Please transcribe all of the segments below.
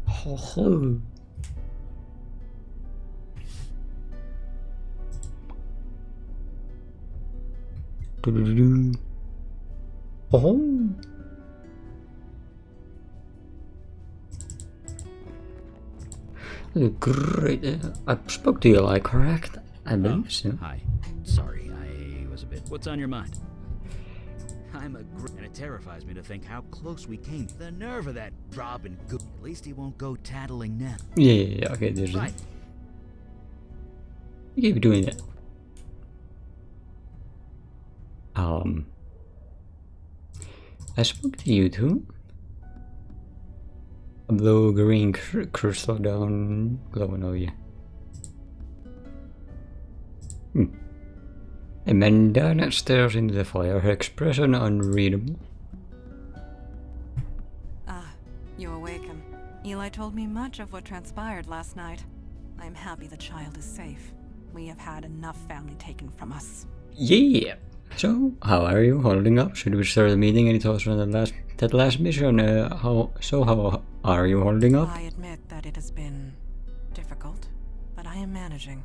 Ho. Oh. Great. I spoke to you, like, correct? I believe so. Hi. Sorry, I was a bit... What's on your mind? I'm a and it terrifies me to think how close we came. The nerve of that Robin Good. At least he won't go tattling now. Yeah, okay, there's right. You keep doing that. I spoke to you too. A blue-green crystal down glowing over you. A man down stares into the fire, her expression unreadable. Ah, you awaken. Eli told me much of what transpired last night. I'm happy the child is safe. We have had enough family taken from us. Yeah! So, how are you holding up? Should we start the meeting? Any thoughts on that last mission? How are you holding up? I admit that it has been difficult, but I am managing.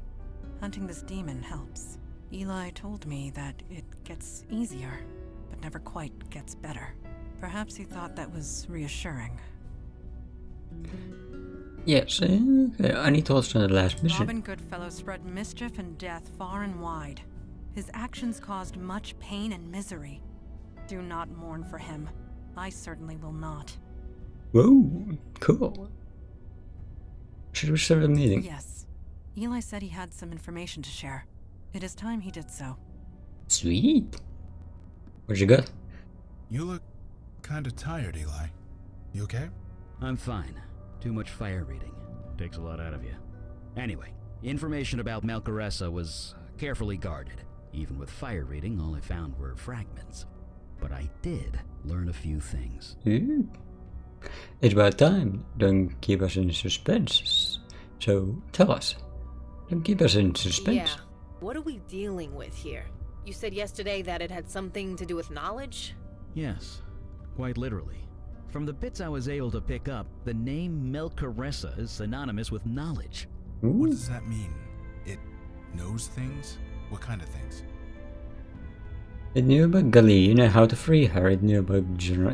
Hunting this demon helps. Eli told me that it gets easier, but never quite gets better. Perhaps he thought that was reassuring. Yes, okay. Any thoughts on the last mission? Robin Goodfellow spread mischief and death far and wide. His actions caused much pain and misery. Do not mourn for him. I certainly will not. Whoa, cool. Should we start the meeting? Yes. Eli said he had some information to share. It is time he did so. Sweet. What you got? You look kinda tired, Eli. You okay? I'm fine. Too much fire reading. Takes a lot out of you. Anyway, information about Melchoressa was carefully guarded. Even with fire reading, all I found were fragments. But I did learn a few things. Ooh. It's about time. Don't keep us in suspense. So, tell us. Don't keep us in suspense. Yeah. What are we dealing with here? You said yesterday that it had something to do with knowledge? Yes, quite literally. From the bits I was able to pick up, the name Melchoressa is synonymous with knowledge. Ooh. What does that mean? It knows things? What kind of things? It knew about Galeen and how to free her. It knew about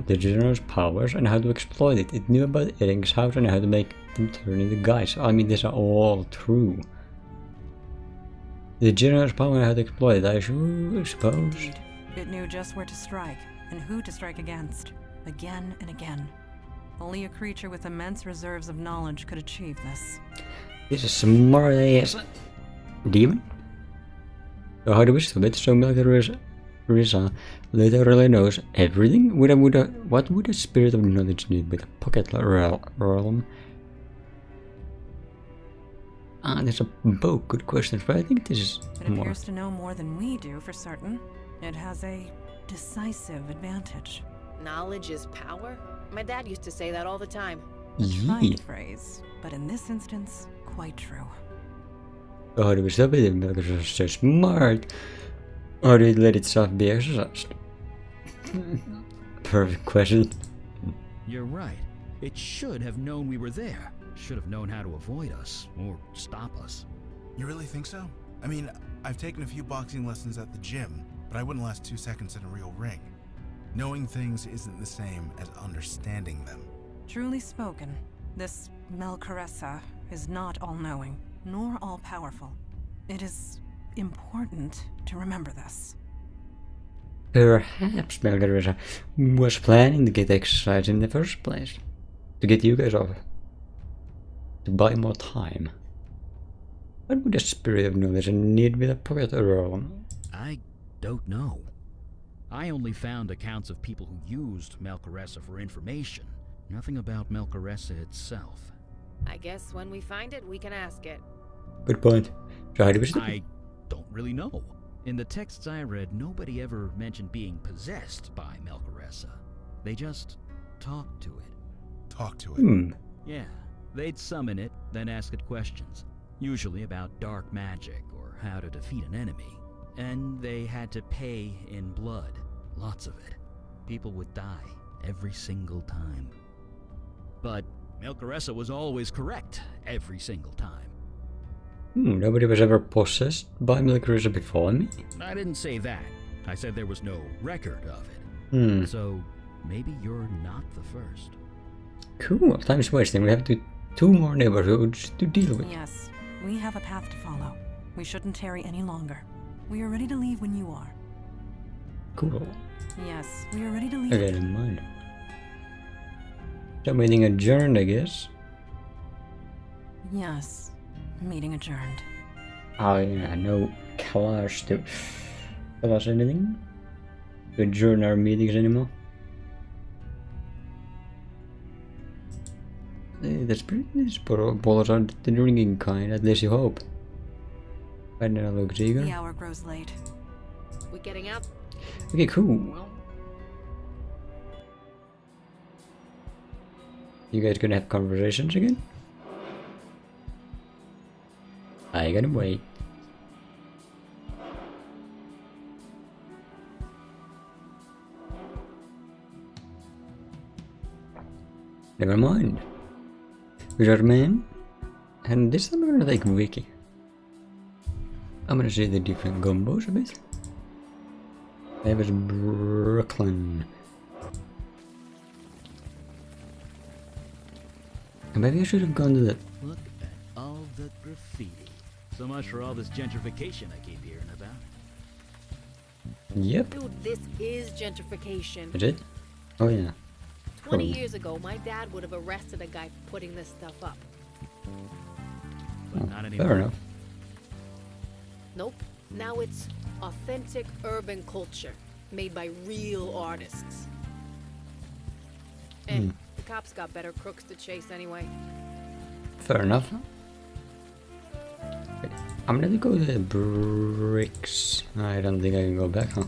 the general's powers and how to exploit it. It knew about Edding's house and how to make them turn into guys. I mean, these are all true. The general's power and how to exploit it, I suppose. Indeed. It knew just where to strike and who to strike against. Again and again. Only a creature with immense reserves of knowledge could achieve this. This is smart ass demon. So how do we stop it? So Melchoressa literally knows everything. What would a spirit of knowledge need with a pocket realm? There's a both good questions, but I think this is It more. appears to know more than we do for certain. It has a decisive advantage. Knowledge is power? My dad used to say that all the time. Yee. Trite phrase, but in this instance, quite true. So how do we stop it? Melchoressa is so smart. Or do we let itself be exercised? Perfect question. You're right. It should have known we were there. Should have known how to avoid us, or stop us. You really think so? I mean, I've taken a few boxing lessons at the gym, but I wouldn't last 2 seconds in a real ring. Knowing things isn't the same as understanding them. Truly spoken, this Melchoressa is not all-knowing, nor all-powerful. It is important to remember this. Perhaps Melchoressa was planning to get exercise in the first place. To get you guys off. To buy more time. What would a spirit of knowledge need with a pocket realm? I don't know. I only found accounts of people who used Melchoressa for information. Nothing about Melchoressa itself. I guess when we find it, we can ask it. Good point. So how do we stop it? I don't really know. In the texts I read, nobody ever mentioned being possessed by Melchoressa. They just talked to it. Talk to it. Yeah, they'd summon it, then ask it questions. Usually about dark magic or how to defeat an enemy. And they had to pay in blood. Lots of it. People would die. every single time. But Melchoressa was always correct every single time. Nobody was ever possessed by Melchoressa before me? I didn't say that. I said there was no record of it. So maybe you're not the first. Cool, time's wasting. We have two more neighborhoods to deal with. Yes, we have a path to follow. We shouldn't tarry any longer. We are ready to leave when you are. Cool. Yes, we are ready to leave. Okay, never mind. So meeting adjourned, I guess. Yes, meeting adjourned. Oh yeah, no class to tell us anything? To adjourn our meetings anymore? The spirit balls are the drinking kind, at least you hope. Right now looks eager. The hour grows late. We getting out? Okay, cool. You guys gonna have conversations again? I gotta wait. Never mind. Wizard man. And this time I'm gonna take Wiki. I'm gonna see the different combos a bit. That was Brooklyn. And maybe I should have gone to the... Look at all the graffiti. So much for all this gentrification I keep hearing about. Yep. Dude, this is gentrification. Is it? Oh yeah. 20 Probably. years ago, my dad would have arrested a guy for putting this stuff up. But not anymore. Fair enough. Nope. Now it's authentic urban culture made by real artists. And the cops got better crooks to chase anyway. Fair enough. Okay, I'm gonna go to the bricks. I don't think I can go back, huh?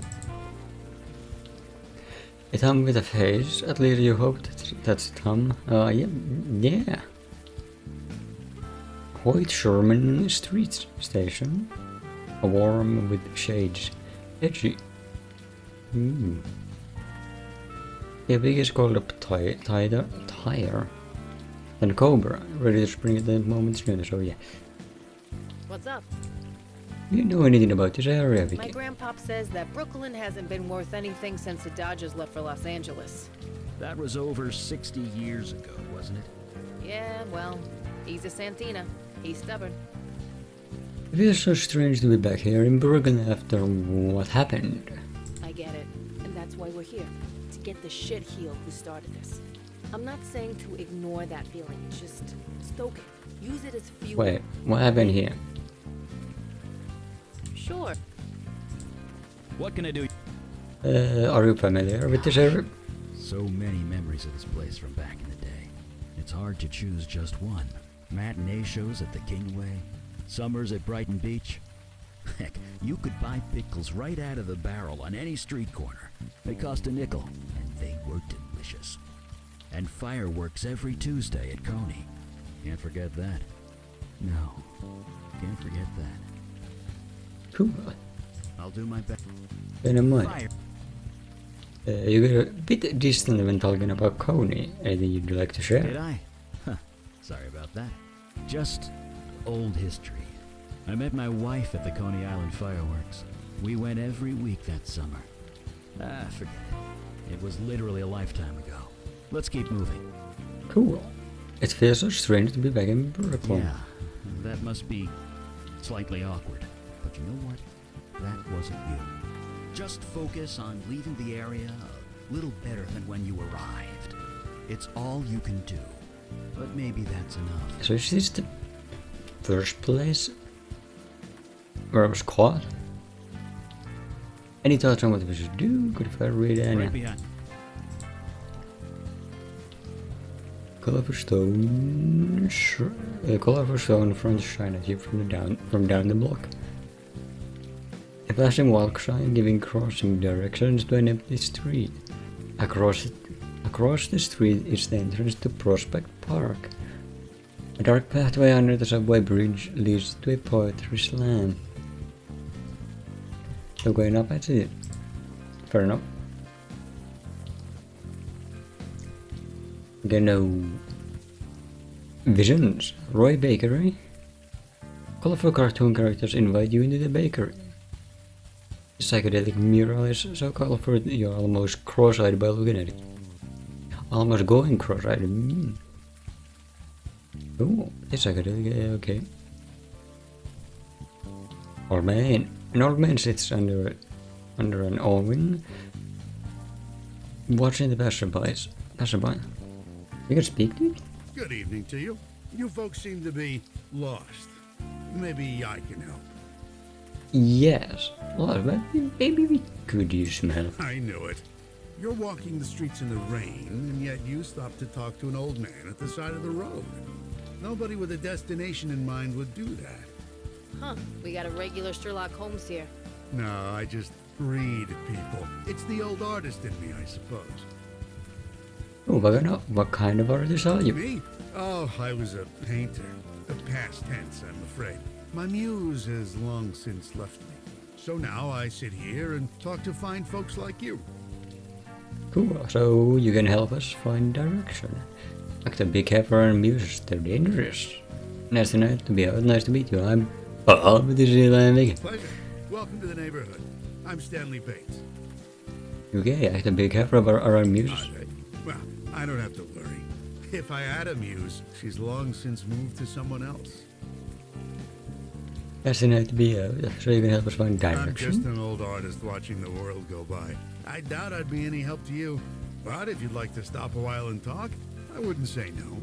A Tom with a face. At least you hope that's Tom. Yeah. White Sherman Street Station. A warm with shades. Edgy. The biggest called up tire. Then Cobra, ready to spring at the moment's notice, so yeah. What's up? Do you know anything about this area, Vicky? My grandpop says that Brooklyn hasn't been worth anything since the Dodgers left for Los Angeles. That was over 60 years ago, wasn't it? Yeah, well, he's a Santina. He's stubborn. It feels so strange to be back here in Brooklyn after what happened. I get it. And that's why we're here. To get the shit healed who started this. I'm not saying to ignore that feeling. Just stoke it. Use it as fuel. Wait, what happened here? Sure. What can I do? Are you familiar with this area? So many memories of this place from back in the day. It's hard to choose just one. Matinee shows at the Kingway, summers at Brighton Beach. Heck, you could buy pickles right out of the barrel on any street corner. They cost a nickel, and they were delicious. And fireworks every Tuesday at Coney. Can't forget that. No, can't forget that. Cool. I'll do my best. Bear in mind, Fire. you got a bit distant when talking about Coney. Anything you'd like to share? Did I? Huh, sorry about that. Just old history. I met my wife at the Coney Island fireworks. We went every week that summer. Forget it. It was literally a lifetime ago. Let's keep moving. Cool. It feels so strange to be back in Brooklyn. Yeah, that must be slightly awkward. But you know what? That wasn't you. Just focus on leaving the area a little better than when you arrived. It's all you can do. But maybe that's enough. So is this the first place where I was caught? Any thoughts on what we should do? Good if I read any. Right behind. Colorful stone front shine at you from down the block. A flashing walk sign giving crossing directions to an empty street. Across the street is the entrance to Prospect Park. A dark pathway under the subway bridge leads to a poetry slam. So going up, I see it. Fair enough. Okay, no. Visions. Roy Bakery. Colorful cartoon characters invite you into the bakery. The psychedelic mural is so colorful you're almost cross-eyed by looking at it. Almost going cross-eyed. Oh, it's psychedelic, okay. Old man. An old man sits under an awning, watching the passerby. You can speak to it? Good evening to you. You folks seem to be lost. Maybe I can help. Yes. Well, maybe we could use some help. I knew it. You're walking the streets in the rain, and yet you stopped to talk to an old man at the side of the road. Nobody with a destination in mind would do that. Huh, we got a regular Sherlock Holmes here. No, I just read people. It's the old artist in me, I suppose. Oh, what kind of artist are you? Me? Oh, I was a painter. A past tense, I'm afraid. My muse has long since left me. So now I sit here and talk to fine folks like you. Cool, so you can help us find direction. Like to be careful and muses, they're dangerous. Nice to meet you. I'm Paul with the Zealand. Pleasure. Welcome to the neighborhood. I'm Stanley Bates. Okay, I have to be careful about our muses. Well, I don't have to worry. If I had a muse, she's long since moved to someone else. Nice to be so you can help us find I'm direction. just an old artist watching the world go by. I doubt I'd be any help to you. But if you'd like to stop a while and talk, I wouldn't say no.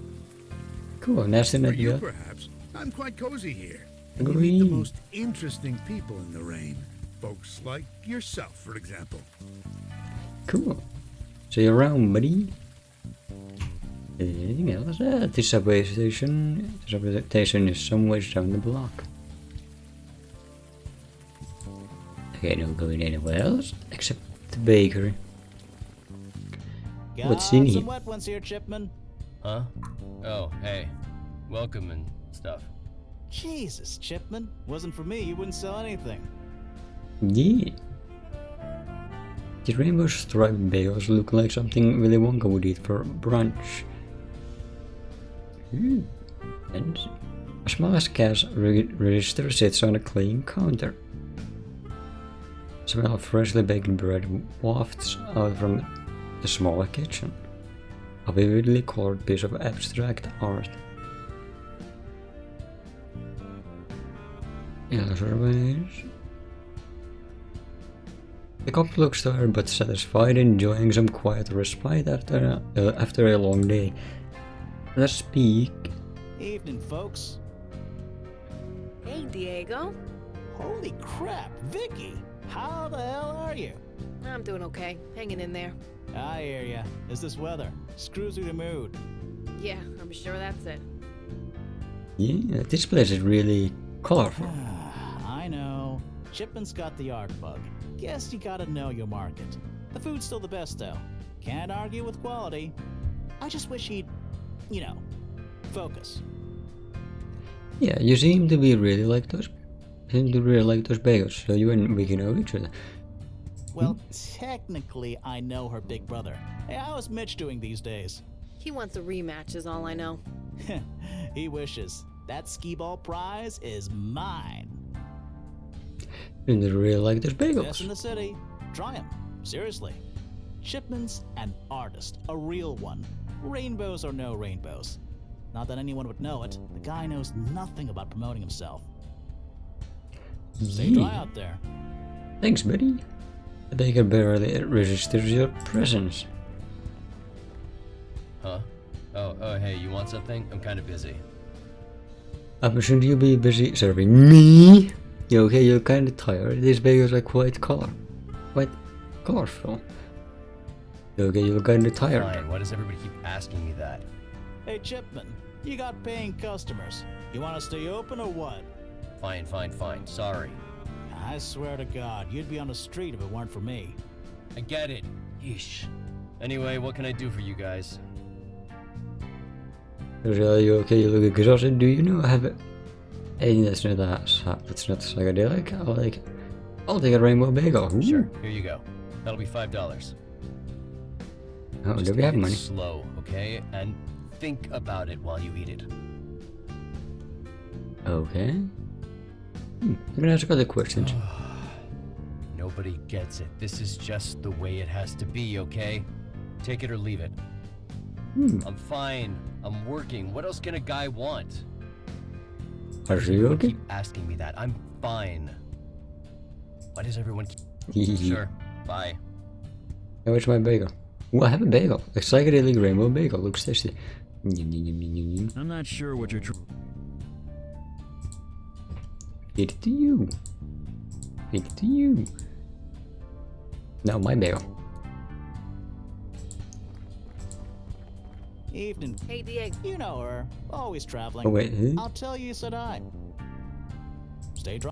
Cool, nice to For meet you, you. perhaps. I'm quite cozy here. And you meet Agree. the most interesting people in the rain. Folks like yourself, for example. Cool. See you around, buddy. Anything else? The subway station. The subway station is somewhere down the block. Okay, not going anywhere else except the bakery. What's in Got here? some wet ones here, Chipman. Huh? Oh, hey. Welcome and stuff. Jesus, Chipman. Wasn't for me, you wouldn't sell anything. Yeah. The rainbow striped bagels look like something Willy Wonka would eat for brunch. And a small cash register sits on a clean counter. Smell of freshly baked bread wafts out from the smaller kitchen. A vividly colored piece of abstract art. The couple looks tired but satisfied, enjoying some quiet respite after a long day. Let's speak. Evening, folks. Hey, Diego. Holy crap, Vicky! How the hell are you? I'm doing okay. Hanging in there. I hear ya. It's this weather. Screws with the mood. Yeah, I'm sure that's it. Yeah, this place is really colorful. I know. Chipman's got the art bug. Guess you gotta know your market. The food's still the best, though. Can't argue with quality. I just wish he'd, focus. Yeah, you seem to really like those bagels, so you and we can know each other. Well, technically, I know her big brother. Hey, how's Mitch doing these days? He wants a rematch is all I know. He wishes. That skee ball prize is mine. And you really like those bagels. Best in the city. Try 'em. Seriously. Chipman's an artist. A real one. Rainbows or no rainbows. Not that anyone would know it. The guy knows nothing about promoting himself. Stay dry out there. Thanks, buddy. The baker barely registers your presence. Huh? Oh, hey, you want something? I'm kind of busy. I'm assuming you'll be busy serving me. You okay? You're kind of tired. These bagels are quite colorful. You okay? You're kind of tired. Fine, why does everybody keep asking me that? Hey, Chipman. You got paying customers. You want to stay open or what? Fine, sorry. I swear to God, you'd be on the street if it weren't for me. I get it. Yeesh. Anyway, what can I do for you guys? Are you okay? You look exhausted. Do you know I have Hey, that's not psychedelic. I'll take a rainbow bagel. Ooh. Sure, here you go. That'll be $5. Oh, Just do we have eat it money? slow, okay? And think about it while you eat it. Okay. I'm gonna ask other questions. Nobody gets it. This is just the way it has to be, okay? Take it or leave it. I'm fine. I'm working. What else can a guy want? Are you okay? Keep asking me that. I'm fine. Why does everyone keep... Sure. Bye. Oh, where's my bagel? Well, I have a bagel. A psychedelic rainbow bagel. Looks tasty. I'm not sure what you're Feed it to you. Feed it to you. No, my bagel. Evening. Hey, Diego. You know her. Always traveling. Oh, wait. Huh? I'll tell you said hi. Stay dry.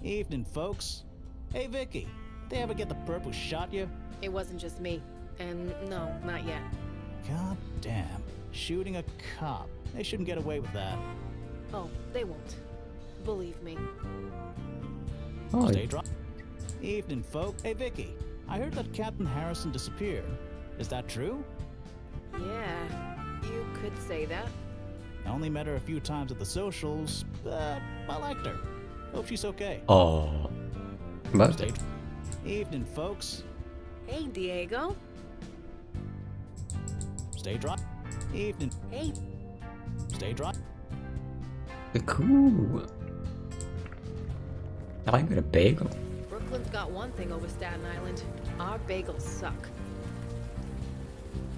Evening, folks. Hey, Vicky. They ever get the perp who shot you? It wasn't just me. And no, not yet. God damn. Shooting a cop. They shouldn't get away with that. Oh, they won't. Believe me. Oh, Stay dry. Evening, folks. Hey, Vicky. I heard that Captain Harrison disappeared. Is that true? Yeah, you could say that. I only met her a few times at the socials, but I liked her. Hope she's okay. oh. But Stay dry. Evening, folks. Hey, Diego. Stay dry. Evening. Hey. Stay dry. cool. I got a bagel. Brooklyn's got one thing over Staten Island. Our bagels suck.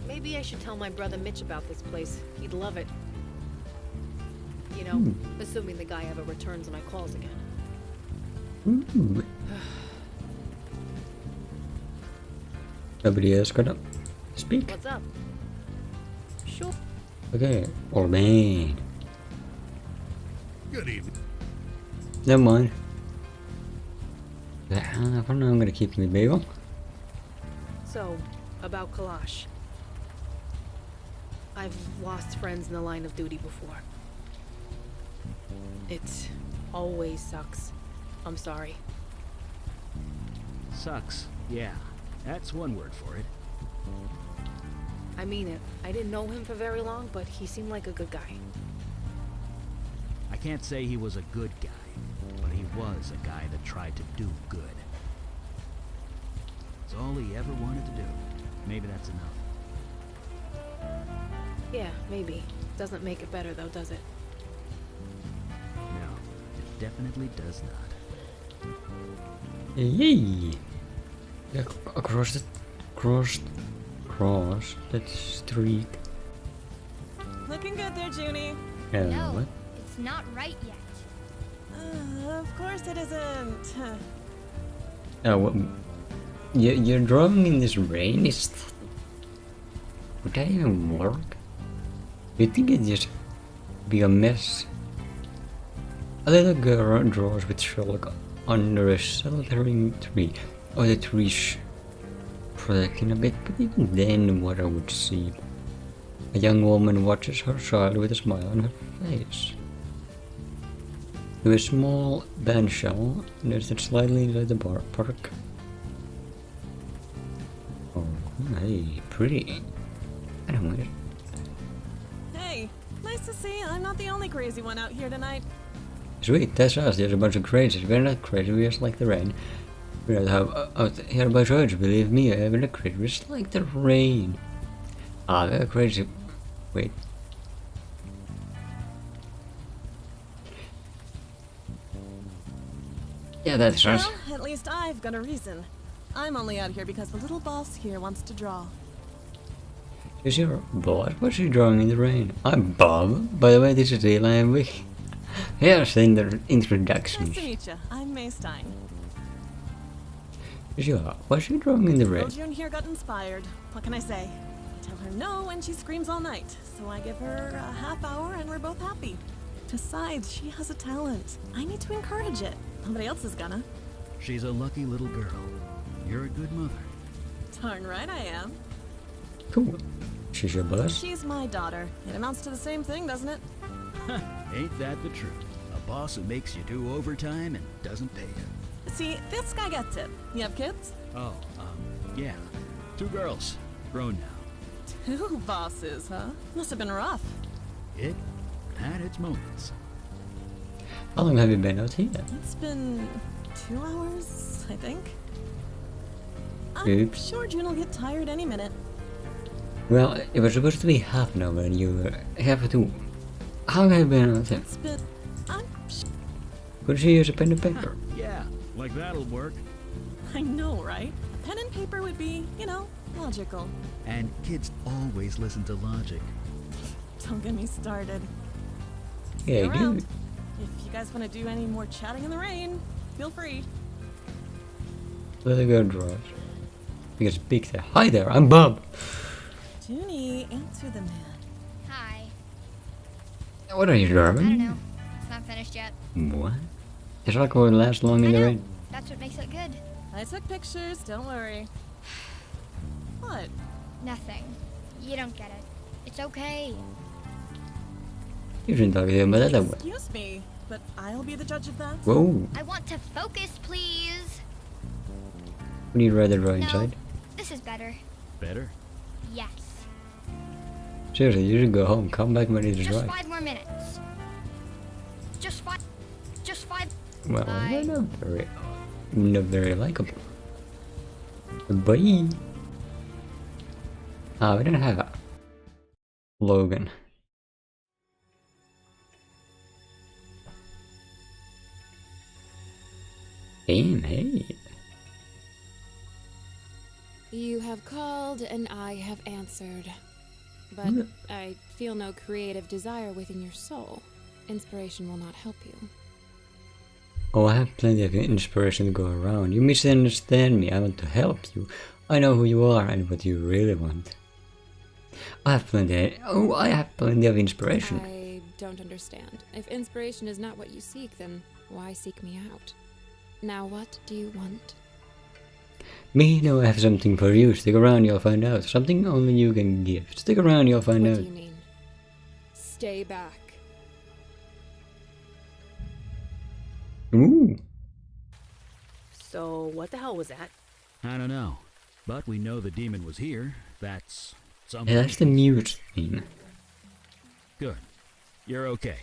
Maybe I should tell my brother Mitch about this place. He'd love it. You know, assuming the guy ever returns my calls again. Ooh. Nobody else gonna speak? What's up? Sure. Okay, old man. Good evening. Never mind. For now, I'm gonna keep my bagel. So, about Kalash. I've lost friends in the line of duty before. It always sucks. I'm sorry. Sucks. Yeah, that's one word for it. I mean it. I didn't know him for very long, but he seemed like a good guy. I can't say he was a good guy, but he was a guy that tried to do good. It's all he ever wanted to do. Maybe that's enough. Yeah, maybe. Doesn't make it better though, does it? No, it definitely does not. Yay! Yeah, across that street. Looking good there, Junie. No, What? it's not right yet. Of course it isn't. Oh, what? You're drawing in this rain? Would that even work? You think it'd just be a mess? A little girl draws with chalk under a sheltering tree. Oh, the tree's protecting a bit, but even then what I would see. A young woman watches her child with a smile on her face. To a small bench shell next to slightly inside the park. Oh, hey, pretty. I don't want it. Hey, nice to see. I'm not the only crazy one out here tonight. Sweet, that's us. There's a bunch of crazies. We're not crazy, we're just like the rain. We don't have out here by church, believe me, we're not crazy, we're just like the rain. Ah, we're crazy. Wait. Yeah, that's us. Well, at least I've got a reason. I'm only out here because the little boss here wants to draw. Is your boss? What's he drawing in the rain? I'm Bob. By the way, this is Eli and Vic. Here's in the introductions. Nice to meet you. I'm May Stein. Sure. What's she drawing in the rain? Little June here got inspired. What can I say? I tell her no and she screams all night. So I give her a half hour and we're both happy. Besides, she has a talent. I need to encourage it. Nobody else is gonna. She's a lucky little girl. You're a good mother. Darn right I am. Cool. She's your boss? She's my daughter. It amounts to the same thing, doesn't it? Ain't that the truth? A boss who makes you do overtime and doesn't pay you. See, this guy gets it. You have kids? Oh, yeah. 2 girls. Grown now. Ooh, bosses, huh? Must have been rough. It had its moments. How long have you been out here? It's been 2 hours, I think. I'm Oops. sure June will get tired any minute. Well, it was supposed to be half an hour and you have to... How long have you been out here? It's been... Could you use a pen and paper? Yeah, like that'll work. I know, right? A pen and paper would be, you know, logical. And kids always listen to logic. Don't get me started. Yeah, Stay around. dude. If you guys want to do any more chatting in the rain, feel free. Let it go, George. Because big there. Hi there, I'm Bob. Junie, answer the man. Hi. What are you I don't doing? know. It's not finished yet. What? It's not going to last long I in the know. rain. That's what makes it good. I took pictures, don't worry. What? Nothing. You don't get it. It's okay. You shouldn't talk to him about that way. Excuse me, but I'll be the judge of that. Whoa. I want to focus, please. Would you rather draw No. inside? This is better. Better? Yes. Seriously, you should go home. Come back when it is Just right. 5 more minutes. Just 5. Just 5. Well, Bye. you're not very likable. Bye. Ah, we don't have a Logan. Damn, hey. You have called and I have answered. But Hmm. I feel no creative desire within your soul. Inspiration will not help you. Oh, I have plenty of inspiration to go around. You misunderstand me. I want to help you. I know who you are and what you really want. I have plenty of inspiration. I don't understand. If inspiration is not what you seek, then why seek me out? Now what do you want? Me know I have something for you. Stick around, you'll find out. Something only you can give. Stick around, you'll find What out. do you mean? Stay back. Ooh. So, what the hell was that? I don't know. But we know the demon was here. That's something. Yeah, that's the mute theme. Good. You're okay.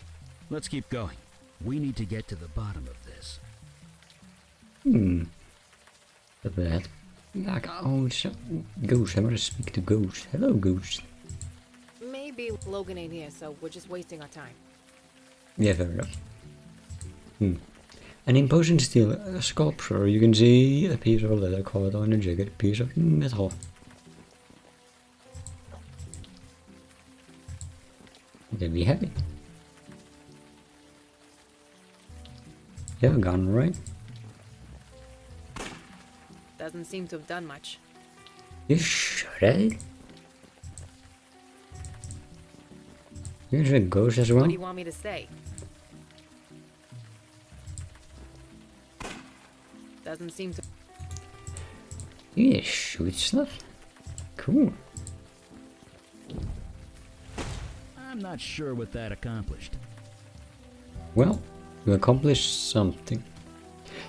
Let's keep going. We need to get to the bottom of this. Look at that. Like, oh, it's a ghost. I want to speak to ghost. Hello, ghost. Maybe Logan ain't here, so we're just wasting our time. Yeah, fair enough. An imposing steel sculpture. You can see a piece of leather covered on a jagged piece of metal. They'll be happy. You have a gun, right? Doesn't seem to have done much. You should have. You should ghost as well. What do you want me to say? Doesn't seem to. You just shoot stuff. Cool. I'm not sure what that accomplished. Well, you accomplished something.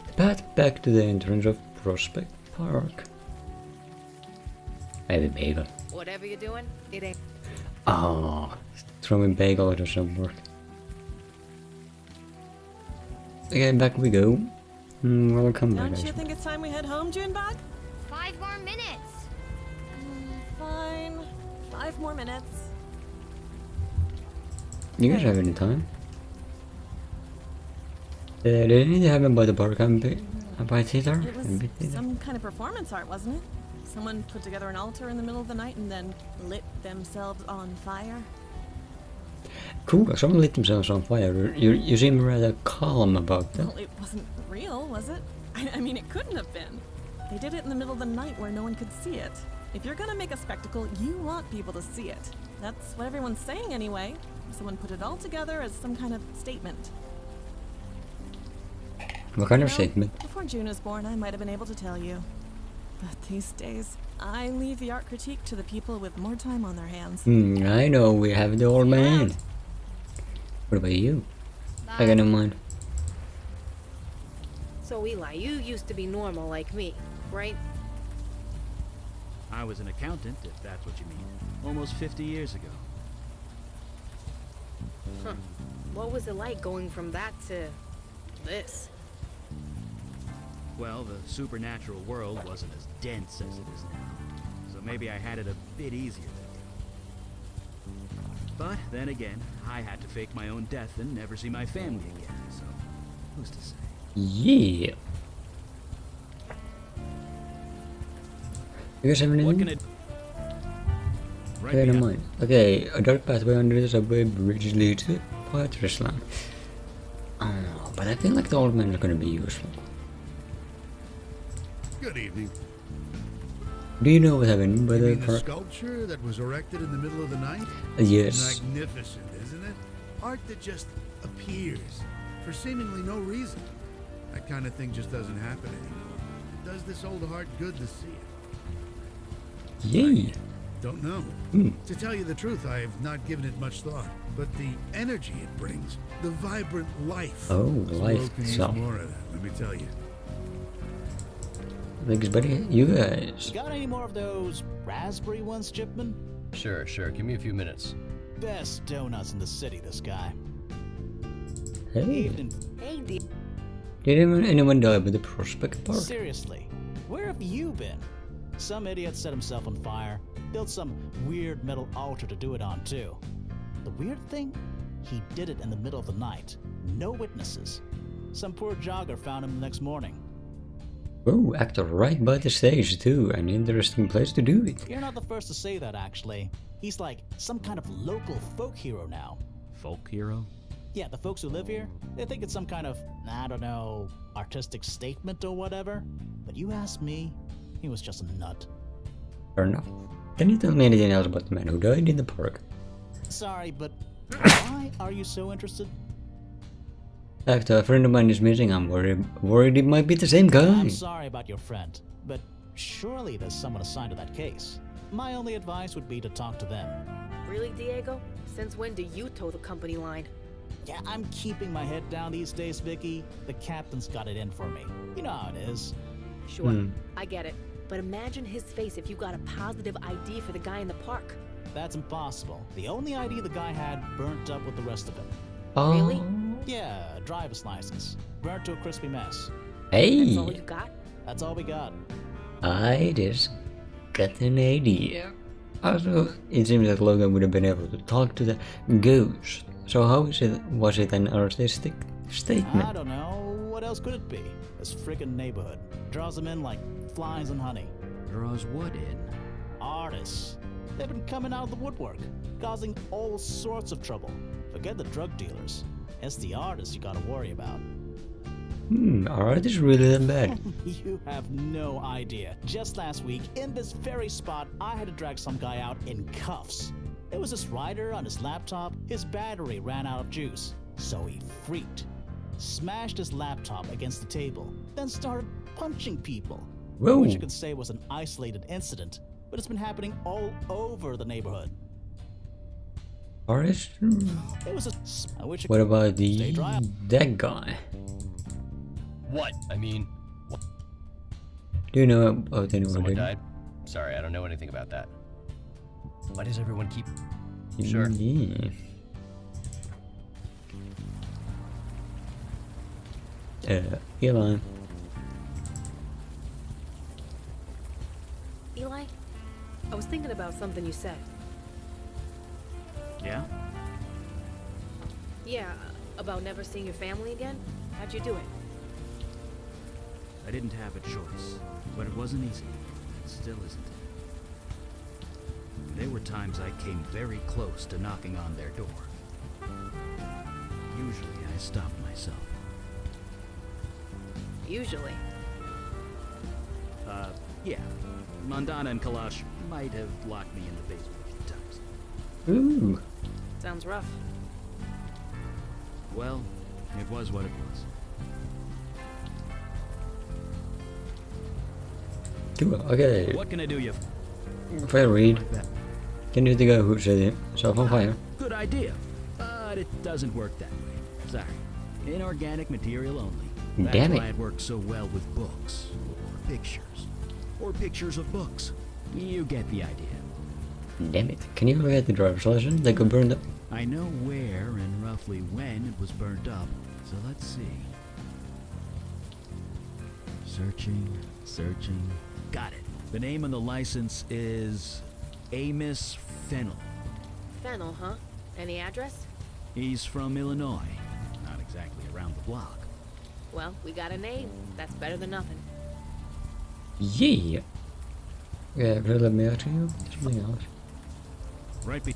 The path back to the entrance of Prospect Park. I have a bagel. Whatever you're doing, it ain't. Oh, throwing bagel doesn't work. Okay, back we go. We'll come back. Don't you Actually. think it's time we head home, Junebug? 5 more minutes. Fine. 5 more minutes. You guys have any time? They need to have him by the park amphitheater. It was some kind of performance art, wasn't it? Someone put together an altar in the middle of the night and then lit themselves on fire. Cool, someone lit themselves on fire. You seem rather calm about that. Well, it wasn't real, was it? I mean, it couldn't have been. They did it in the middle of the night where no one could see it. If you're gonna make a spectacle, you want people to see it. That's what everyone's saying anyway. Someone put it all together as some kind of statement. What kind of Well, statement? Before June was born, I might have been able to tell you. But these days, I leave the art critique to the people with more time on their hands. I know, we have the old man. What about you? I got no mind. So, Eli, you used to be normal like me, right? I was an accountant, if that's what you mean, almost 50 years ago. Huh. What was it like going from that to this? Well, the supernatural world wasn't as dense as it is now, so maybe I had it a bit easier than you. But then again, I had to fake my own death and never see my family again, so who's to say? Yeah. You guys have anything? What can it... Right Okay, never behind- mind. Okay, a dark pathway under the subway bridge leads to Potter's Land. Oh, but I feel like the old man is gonna be useful. Good evening. Do you know what happened by You the mean the car? sculpture that was erected in the middle of the night? Yes. Magnificent, isn't it? Art that just appears for seemingly no reason. That kind of thing just doesn't happen anymore. It does this old heart good to see it. Yay. Don't know. To tell you the truth, I have not given it much thought. But the energy it brings, the vibrant life. Oh, This life world can use itself. more of that, let me tell you. Thanks, buddy. You guys. Got any more of those raspberry ones, Chipman? Sure, sure. Give me a few minutes. Best donuts in the city, this guy. Hey. Evening. Hey, D. Did anyone die by the Prospect Park? Seriously, where have you been? Some idiot set himself on fire, built some weird metal altar to do it on, too. The weird thing? He did it in the middle of the night. No witnesses. Some poor jogger found him the next morning. Oh, actor right by the stage too. An interesting place to do it. You're not the first to say that, actually. He's like some kind of local folk hero now. Folk hero? Yeah, the folks who live here, they think it's some kind of, I don't know, artistic statement or whatever. But you ask me, he was just a nut. Fair enough. Can you tell me anything else about the man who died in the park? Sorry, but why are you so interested? Actor, a friend of mine is missing. I'm worried it might be the same guy. I'm sorry about your friend, but surely there's someone assigned to that case. My only advice would be to talk to them. Really, Diego? Since when do you toe the company line? Yeah, I'm keeping my head down these days, Vicky. The captain's got it in for me. You know how it is. Sure, I get it. But imagine his face if you got a positive ID for the guy in the park. That's impossible. The only ID the guy had burnt up with the rest of it. Oh. Really? Yeah, a driver's license. Burnt to a crispy mess. Hey. That's all you got? That's all we got. I just got an idea. Also, it seems that Logan would have been able to talk to the ghost. So how was it an artistic statement? I don't know. What else could it be? This friggin' neighborhood. Draws them in like flies and honey. Draws what in? Artists. They've been coming out of the woodwork, causing all sorts of trouble. Forget the drug dealers. It's the artists you gotta worry about. Are this really that bad? You have no idea. Just last week, in this very spot, I had to drag some guy out in cuffs. There was this writer on his laptop. His battery ran out of juice, so he freaked. Smashed his laptop against the table, then started punching people. Whoa. Which you could say was an isolated incident, but it's been happening all over the neighborhood. Artist? It was a... I wish it What could about stay dry. that guy? What? I mean, what? Do you know about anyone Someone who died? Sorry, I don't know anything about that. Why does everyone keep... Sure. Yeah. Eli. Eli, I was thinking about something you said. Yeah? Yeah, about never seeing your family again? How'd you do it? I didn't have a choice, but it wasn't easy. It still isn't. There were times I came very close to knocking on their door. Usually I stopped myself. Usually. Yeah. Mandana and Kalash might have locked me in the basement a few times. Ooh. Sounds rough. Well, it was what it was. Cool. Okay. What can I do you? Fair read. Like that? Can you the guy who set himself on fire? Good idea, but it doesn't work that way. Sorry. Inorganic material only. That's Damn it. why it works so well with books, or pictures of books. You get the idea. Damn it. Can you get the driver's license? They got burned up. I know where and roughly when it was burnt up, so let's see. Searching. Got it. The name on the license is Amos Fennel. Fennel, huh? Any address? He's from Illinois. Not exactly around the block. Well, we got a name. That's better than nothing. Yeah. Yeah, let me ask you something else. Right be-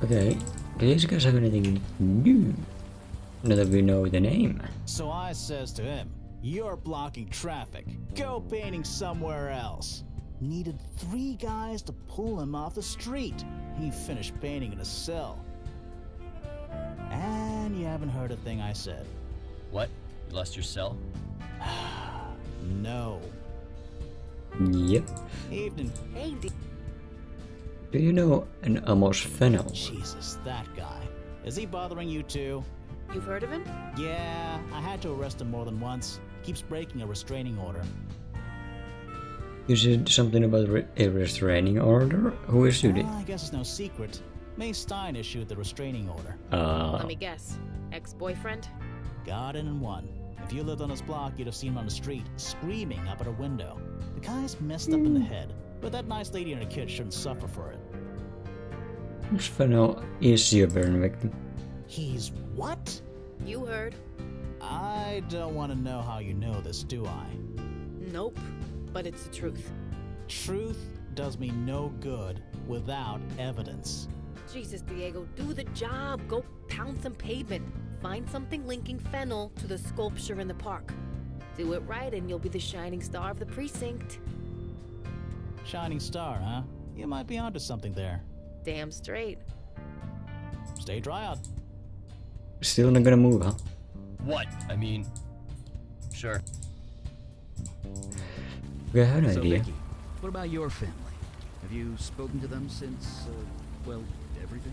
Okay. Do these guys have anything new? Now that we know the name. So I says to him, "You're blocking traffic. Go painting somewhere else." Needed 3 guys to pull him off the street. He finished painting in a cell. And you haven't heard a thing I said. What? You lost your cell? No. Yep. Evening. Hey, Do you know an Amos Fennel? Jesus, that guy. Is he bothering you too? you've heard of him? Yeah, I had to arrest him more than once. Keeps breaking a restraining order. You said something about a restraining order? Who issued it? I guess it's no secret. May Stein issued the restraining order. Let me guess. Ex-boyfriend? Got in and won. If you lived on his block, you'd have seen him on the street, screaming up at a window. The guy's messed up in the head, but that nice lady and her kid shouldn't suffer for it. Amos Fennel is your burn victim. He's what? You heard. I don't want to know how you know this, do I? Nope. But it's the truth. Truth does me no good without evidence. Jesus, Diego, do the job. Go pound some pavement. Find something linking Fennel to the sculpture in the park. Do it right and you'll be the shining star of the precinct. Shining star, huh? You might be onto something there. Damn straight. Stay dry out. Still not gonna move, huh? What? I mean, sure. Okay, I have an So, idea. Vicky, what about your family? Have you spoken to them since, well, everything?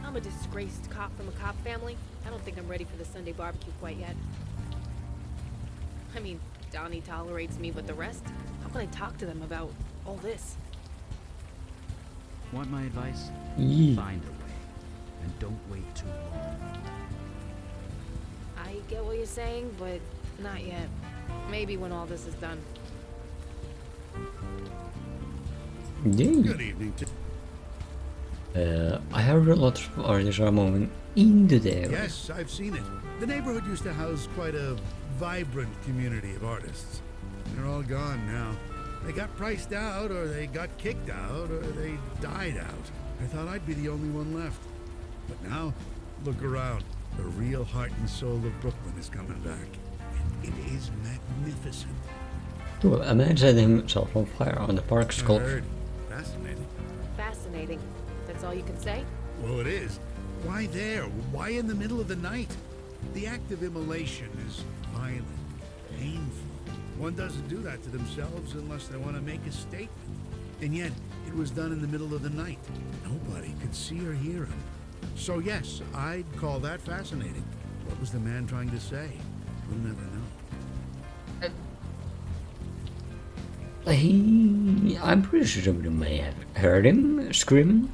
I'm a disgraced cop from a cop family. I don't think I'm ready for the Sunday barbecue quite yet. I mean, Donnie tolerates me, but the rest? How can I talk to them about all this? Want my advice? Yeah. Find a way. And don't wait too long. I get what you're saying, but not yet. Maybe when all this is done. Yeah. Good evening to I heard a lot of artists are moving into there. Yes, I've seen it. The neighborhood used to house quite a vibrant community of artists. They're all gone now. They got priced out, or they got kicked out, or they died out. I thought I'd be the only one left. But now, look around. The real heart and soul of Brooklyn is coming back. It is magnificent. Cool. A man set himself on fire on the park I sculpture. heard. Fascinating. Fascinating. That's all you can say? Well, it is. Why there? Why in the middle of the night? The act of immolation is violent, painful. One doesn't do that to themselves unless they want to make a statement. And yet, it was done in the middle of the night. Nobody could see or hear him. So yes, I'd call that fascinating. What was the man trying to say? We'll never know. I'm pretty sure somebody may have heard him screaming.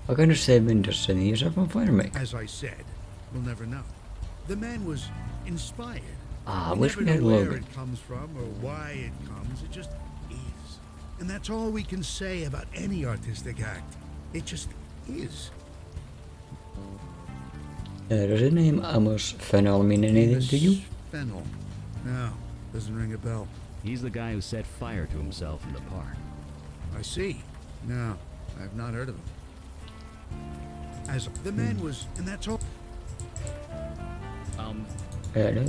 What kind of statement does setting yourself on fire make? As I said, we'll never know. The man was inspired. I We wish never we had know where Logan. it comes from or why it comes. It just is. And that's all we can say about any artistic act. It just is. Does the name Amos Fennel mean anything to you? Fennel. No, doesn't ring a bell. He's the guy who set fire to himself in the park. I see. No, I've not heard of him. As the man was, and that's all. Hello.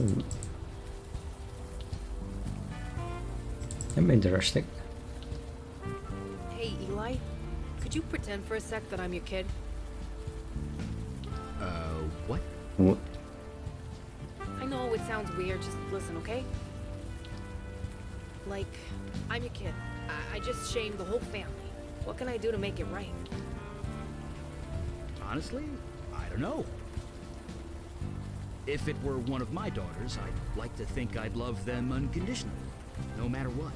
I'm interested. Hey, Eli. Could you pretend for a sec that I'm your kid? What? What? I know it sounds weird, just listen, okay? Like, I'm your kid. I just shamed the whole family. What can I do to make it right? Honestly, I don't know. If it were one of my daughters, I'd like to think I'd love them unconditionally, no matter what.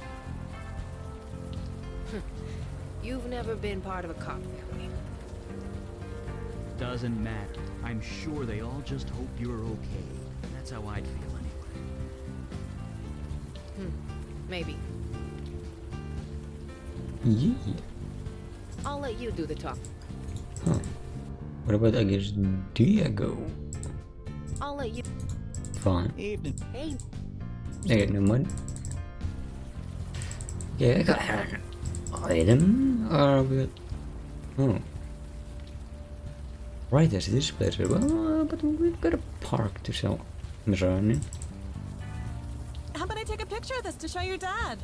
You've never been part of a cop family. Doesn't matter. I'm sure they all just hope you're okay. That's how I'd feel anyway. Maybe. Yeah. I'll let you do the talk. Huh. What about, I guess, Diego? I'll let you. Fine. Evening. Hey, Okay, no mind. Yeah, I got an item. Oh. Right, there's this place as well, but we've got a park to sell. Miss Ronnie. How about I take a picture of this to show your dad?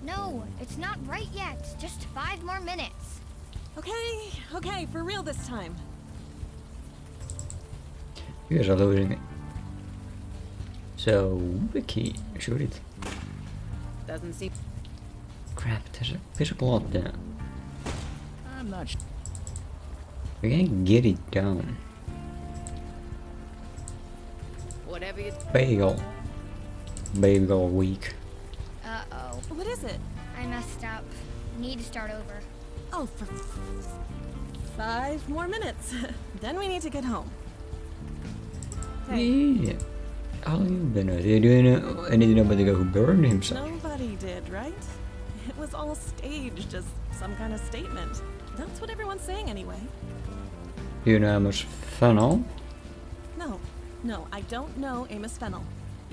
No, it's not right yet. Just 5 more minutes. Okay, for real this time. You guys are losing it. So, Vicky, shoot it. doesn't seem. Crap, there's a lot there. I'm not sure. We can't get it down. Whatever you. Bagel. Bagel week. Uh-oh. What is it? I messed up. Need to start over. Oh, for 5 more minutes. Then we need to get home. Hey, Yeah. How you been? Do you know anything about the guy who burned himself? nobody did, right? It was all staged as some kind of statement. That's what everyone's saying anyway. Do you know Amos Fennel? No, I don't know Amos Fennel.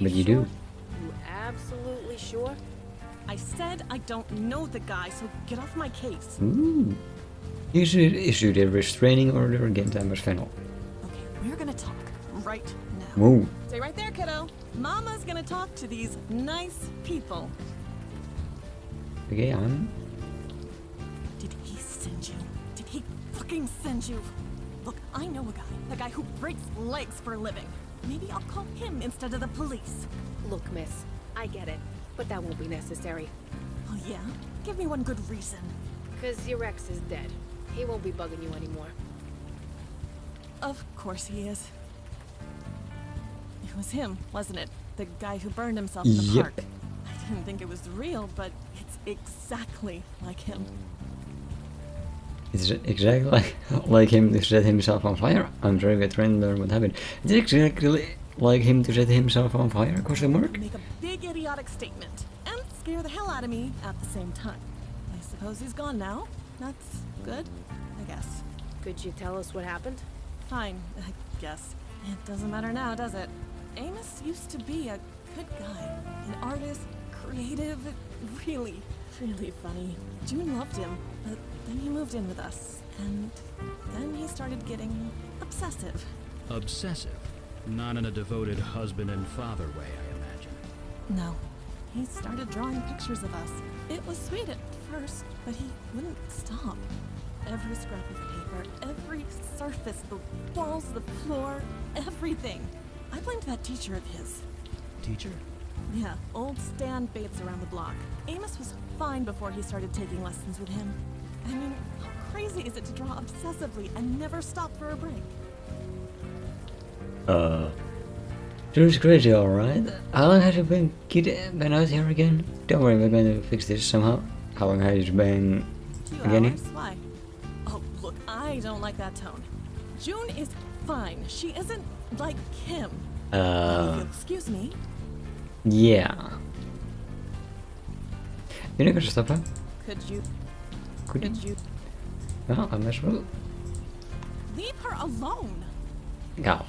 But you do. You absolutely sure? I said I don't know the guy, so get off my case. Ooh. You should issue a restraining order against Amos Fennel. Okay, we're gonna talk right now. Whoa. Stay right there, kiddo. Mama's gonna talk to these nice people. Okay, Did he send you? Did he fucking send you? Look, I know a guy who breaks legs for a living. Maybe I'll call him instead of the police. Look, miss, I get it, but that won't be necessary. Oh yeah? Give me one good reason. 'Cause your ex is dead. He won't be bugging you anymore. Of course he is. It was him, wasn't it? The guy who burned himself in the Yep. park. I didn't think it was real, but it's exactly like him. It's exactly like him to set himself on fire. I'm trying to get trained to learn what happened. It's exactly like him to set himself on fire. Question mark? Make a big idiotic statement and scare the hell out of me at the same time. I suppose he's gone now. That's good, I guess. Could you tell us what happened? Fine, I guess. It doesn't matter now, does it? Amos used to be a good guy. An artist, creative, really, really funny. June loved him, but then he moved in with us. And then he started getting obsessive. Obsessive? Not in a devoted husband and father way, I imagine. No, he started drawing pictures of us. It was sweet at first, but he wouldn't stop. Every scrap of paper, every surface, the walls, the floor, everything. I blamed that teacher of his. Teacher? Yeah, old Stan Bates around the block. Amos was fine before he started taking lessons with him. I mean, how crazy is it to draw obsessively and never stop for a break? Drew's crazy, alright. How long has you been out here again? Don't worry, we're going to fix this somehow. How long has you been A few again? hours? Why? Oh, look, I don't like that tone. June is fine. She isn't like him. If you'll excuse me. Yeah. You know, stop her? Could you? Could you? Could you Well, I might as well. leave her alone? Go.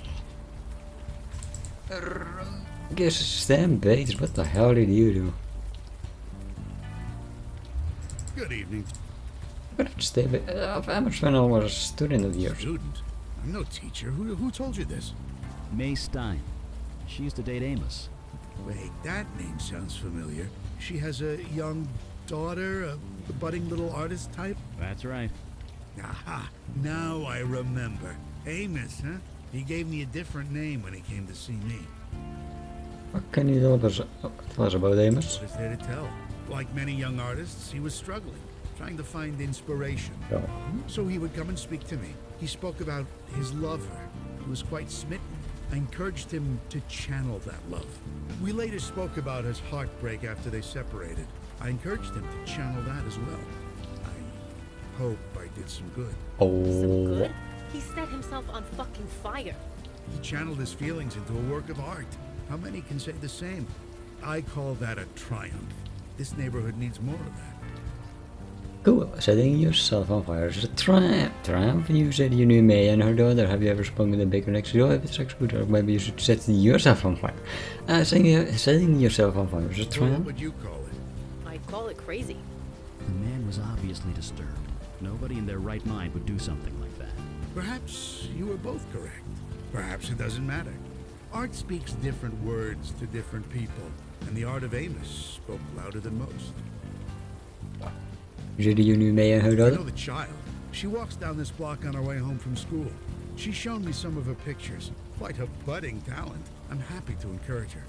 Guess Stan Bates, what the hell did you do? Good evening. But Amos Fennel was a student of yours. Student? I'm no teacher. Who told you this? May Stein. She used to date Amos. Wait, that name sounds familiar. She has a young daughter, a budding little artist type? That's right. Aha, now I remember. Amos, huh? He gave me a different name when he came to see me. What can you tell us about Amos? What is there to tell? Like many young artists, he was struggling, trying to find inspiration. Oh. So he would come and speak to me. He spoke about his lover, who was quite smitten. I encouraged him to channel that love. We later spoke about his heartbreak after they separated. I encouraged him to channel that as well. I hope I did some good. Some Oh. good? He set himself on fucking fire. He channeled his feelings into a work of art. How many can say the same? I call that a triumph. This neighborhood needs more of that. Cool. Setting yourself on fire is a triumph. Triumph. You said you knew May and her daughter. Have you ever spoken with the baker next door? If it's a good, or maybe you should set yourself on fire. Setting yourself on fire is a What triumph. would you call it? I'd call it crazy. The man was obviously disturbed. Nobody in their right mind would do something like that. Perhaps you were both correct. Perhaps it doesn't matter. Art speaks different words to different people, and the art of Amos spoke louder than most. You said you knew May and her I daughter? know the child. She walks down this block on her way home from school. She's shown me some of her pictures. Quite a budding talent. I'm happy to encourage her.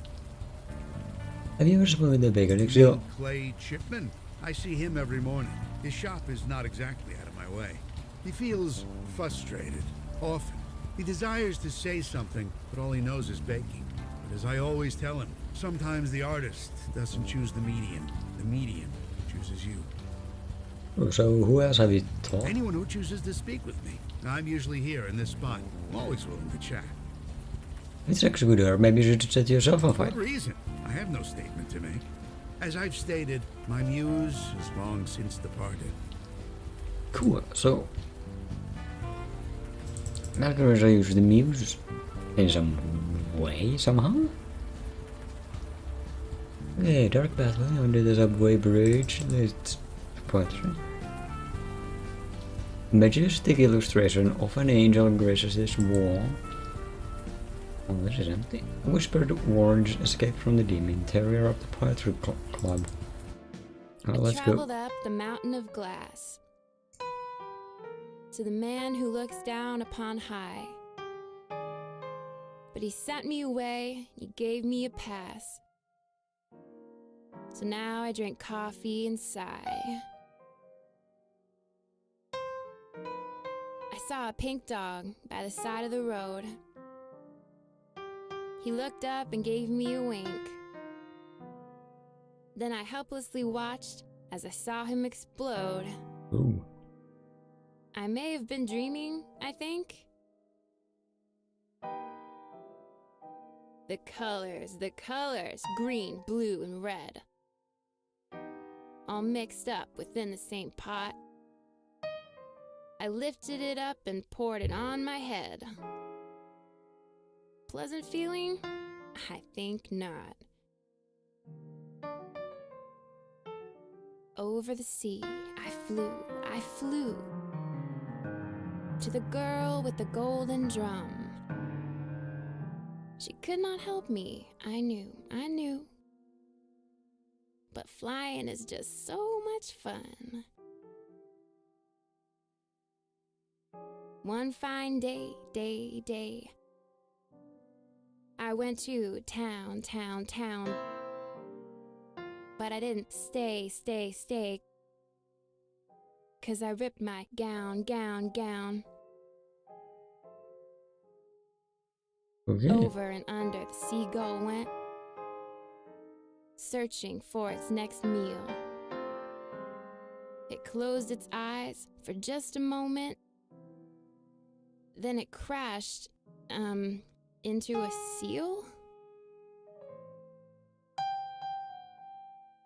Have you ever spoken with the baker next door? Clay Chipman. I see him every morning. His shop is not exactly out of my way. He feels frustrated, often. He desires to say something, but all he knows is baking. But as I always tell him, sometimes the artist doesn't choose the medium chooses you. So who else have you talked? Anyone who chooses to speak with me. I'm usually here in this spot. I'm always willing to chat. It's actually good, or maybe you should set yourself on For fire. what reason? I have no statement to make. As I've stated, my muse is long since departed. Cool. So Malcolm used the muse in some way, somehow? Okay, dark pathway under the subway bridge. It's poetry. Majestic illustration of an angel graces this wall. Oh, this is empty. Whispered words escape from the demon interior of the poetry club. Oh, let's Traveled go. up the mountain of glass to the man who looks down upon high. But he sent me away, he gave me a pass. So now I drink coffee and sigh. I saw a pink dog by the side of the road. He looked up and gave me a wink. Then I helplessly watched as I saw him explode. Ooh. I may have been dreaming, I think. The colors, green, blue, and red. All mixed up within the same pot. I lifted it up and poured it on my head. Pleasant feeling? I think not. Over the sea, I flew. To the girl with the golden drum. She could not help me, I knew. But flying is just so much fun. One fine day. I went to town. But I didn't stay. 'Cause I ripped my gown. Okay. Over and under the seagull went, searching for its next meal. It closed its eyes for just a moment. Then it crashed, into a seal?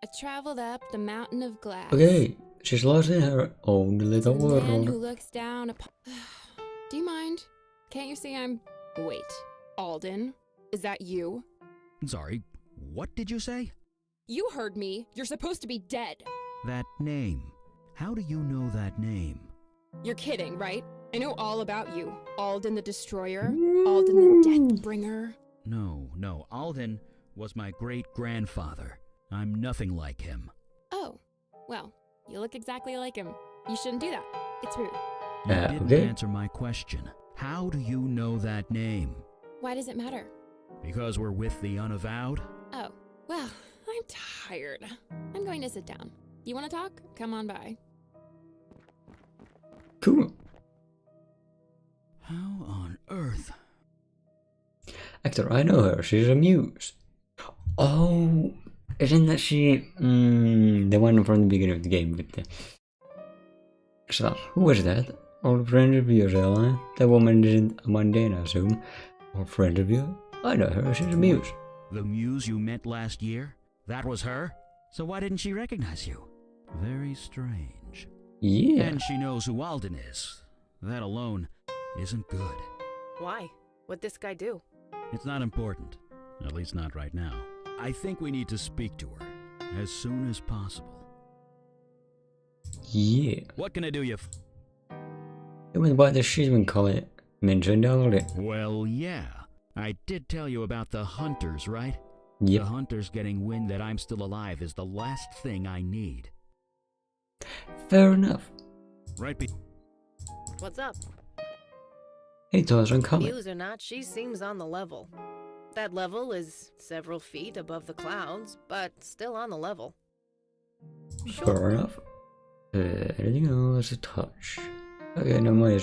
I traveled up the mountain of glass. Okay, she's lost in her own little To the man who world. looks down upon... Do you mind? Can't you see I'm... Wait, Alden? Is that you? Sorry, what did you say? You heard me. You're supposed to be dead. That name. How do you know that name? You're kidding, right? I know all about you. Alden the Destroyer. Alden the Deathbringer. No. Alden was my great-grandfather. I'm nothing like him. Oh, well, you look exactly like him. You shouldn't do that. It's rude. You didn't okay. answer my question. How do you know that name? Why does it matter? Because we're with the Unavowed? Oh, well, I'm tired. I'm going to sit down. You want to talk? Come on by. Cool. How on earth? Actor, I know her. She's a muse. Oh, isn't that she? The one from the beginning of the game with the. So, who was that? Old friend of yours, Ella? That woman isn't a mundane, I assume. Old friend of yours? I know her, she's a muse. The muse you met last year? That was her? So why didn't she recognize you? Very strange. Yeah. And she knows who Alden is. That alone isn't good. Why? What'd this guy do? It's not important. At least not right now. I think we need to speak to her. As soon as possible. Yeah. What can I do you It was about the shipment collie mentioned already. Well, yeah. I did tell you about the hunters, right? Yep. The hunters getting wind that I'm still alive is the last thing I need. Fair enough. Right What's up? Any thoughts on Collie? Muse or not, she seems on the level. That level is several feet above the clouds, but still on the level. Fair enough. Anything else to touch? Okay, no more.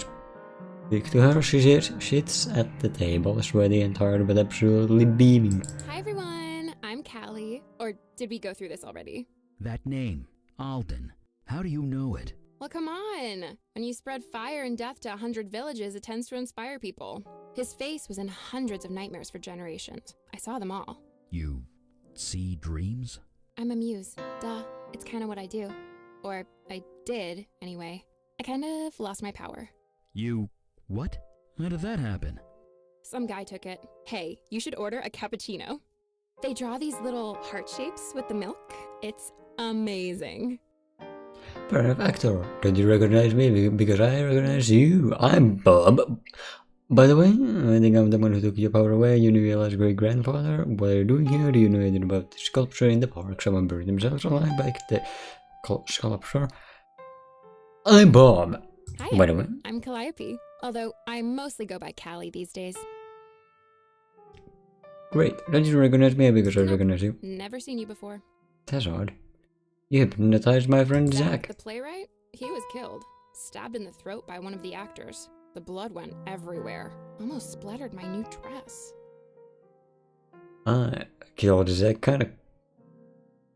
Speak to her. She sits at the table, sweaty and tired, but absolutely beaming. Hi everyone, I'm Callie. Or did we go through this already? That name, Alden. How do you know it? Well, come on. When you spread fire and death to 100 villages, it tends to inspire people. His face was in hundreds of nightmares for generations. I saw them all. You see dreams? I'm a muse. Duh. It's kind of what I do. Or I did, anyway. I kind of lost my power. You... what? How did that happen? Some guy took it. Hey, you should order a cappuccino. They draw these little heart shapes with the milk. It's amazing. Fair enough, actor. Don't you recognize me? Because I recognize you. I'm Bob. By the way, I think I'm the one who took your power away. You knew Ella's great-grandfather. What are you doing here? Do you know anything about the sculpture in the park? Someone buried themselves alive by the sculpture. I'm Bob. Hi, By the way. I'm Calliope. Although I mostly go by Callie these days. Great. Don't you recognize me because I recognize you? Never seen you before. That's odd. You hypnotized my friend Zach. The playwright? He was killed. Stabbed in the throat by one of the actors. The blood went everywhere. Almost splattered my new dress. I killed Zach, kinda.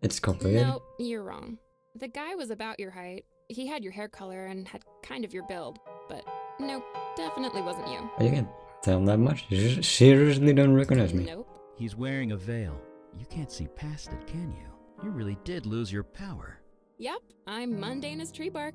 It's complicated. No, you're wrong. The guy was about your height. He had your hair color and had kind of your build. But nope, definitely wasn't you. You can tell him that much. You seriously don't recognize me. Nope. He's wearing a veil. You can't see past it, can you? You really did lose your power. Yep, I'm mundane as tree bark.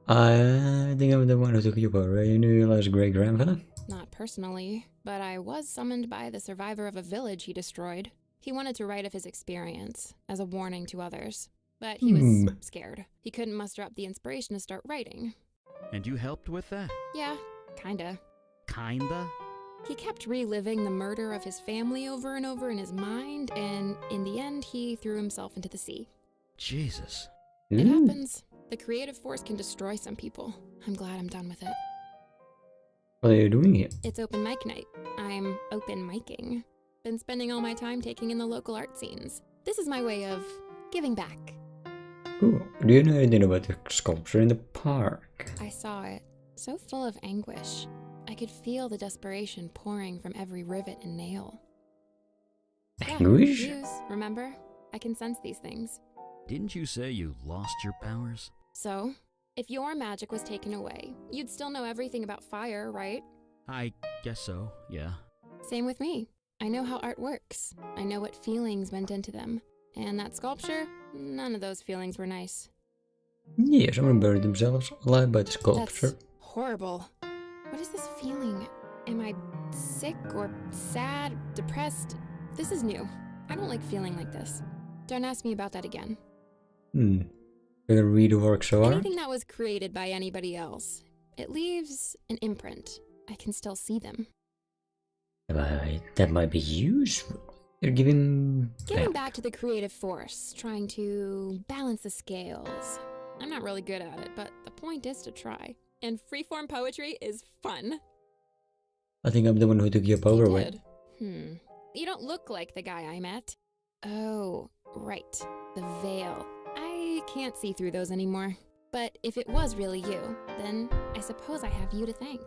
I think I'm the one who took your power. You knew Eli's great-grandfather? Not personally, but I was summoned by the survivor of a village he destroyed. He wanted to write of his experience, as a warning to others. But he was scared. He couldn't muster up the inspiration to start writing. And you helped with that? Yeah, kinda. Kinda? He kept reliving the murder of his family over and over in his mind, and in the end, he threw himself into the sea. Jesus. It happens. The creative force can destroy some people. I'm glad I'm done with it. What are you doing here? It's open mic night. I'm open micing. Been spending all my time taking in the local art scenes. This is my way of giving back. Cool. Do you know anything about the sculpture in the park? I saw it. So full of anguish. I could feel the desperation pouring from every rivet and nail. Anguish? Yeah, Muse, remember? I can sense these things. Didn't you say you lost your powers? So, if your magic was taken away, you'd still know everything about fire, right? I guess so, yeah. Same with me. I know how art works. I know what feelings went into them. And that sculpture, none of those feelings were nice. Yeah, someone buried themselves alive by the sculpture. That's horrible. What is this feeling? Am I sick or sad, depressed? This is new. I don't like feeling like this. Don't ask me about that again. You're gonna read the work so hard? Anything that was created by anybody else, it leaves an imprint. I can still see them. That might be useful. You're giving back to the creative force, trying to balance the scales. I'm not really good at it, but the point is to try. And freeform poetry is fun. I think I'm the one who took your power away. You don't look like the guy I met. Oh, right. The veil. I can't see through those anymore. But if it was really you, then I suppose I have you to thank.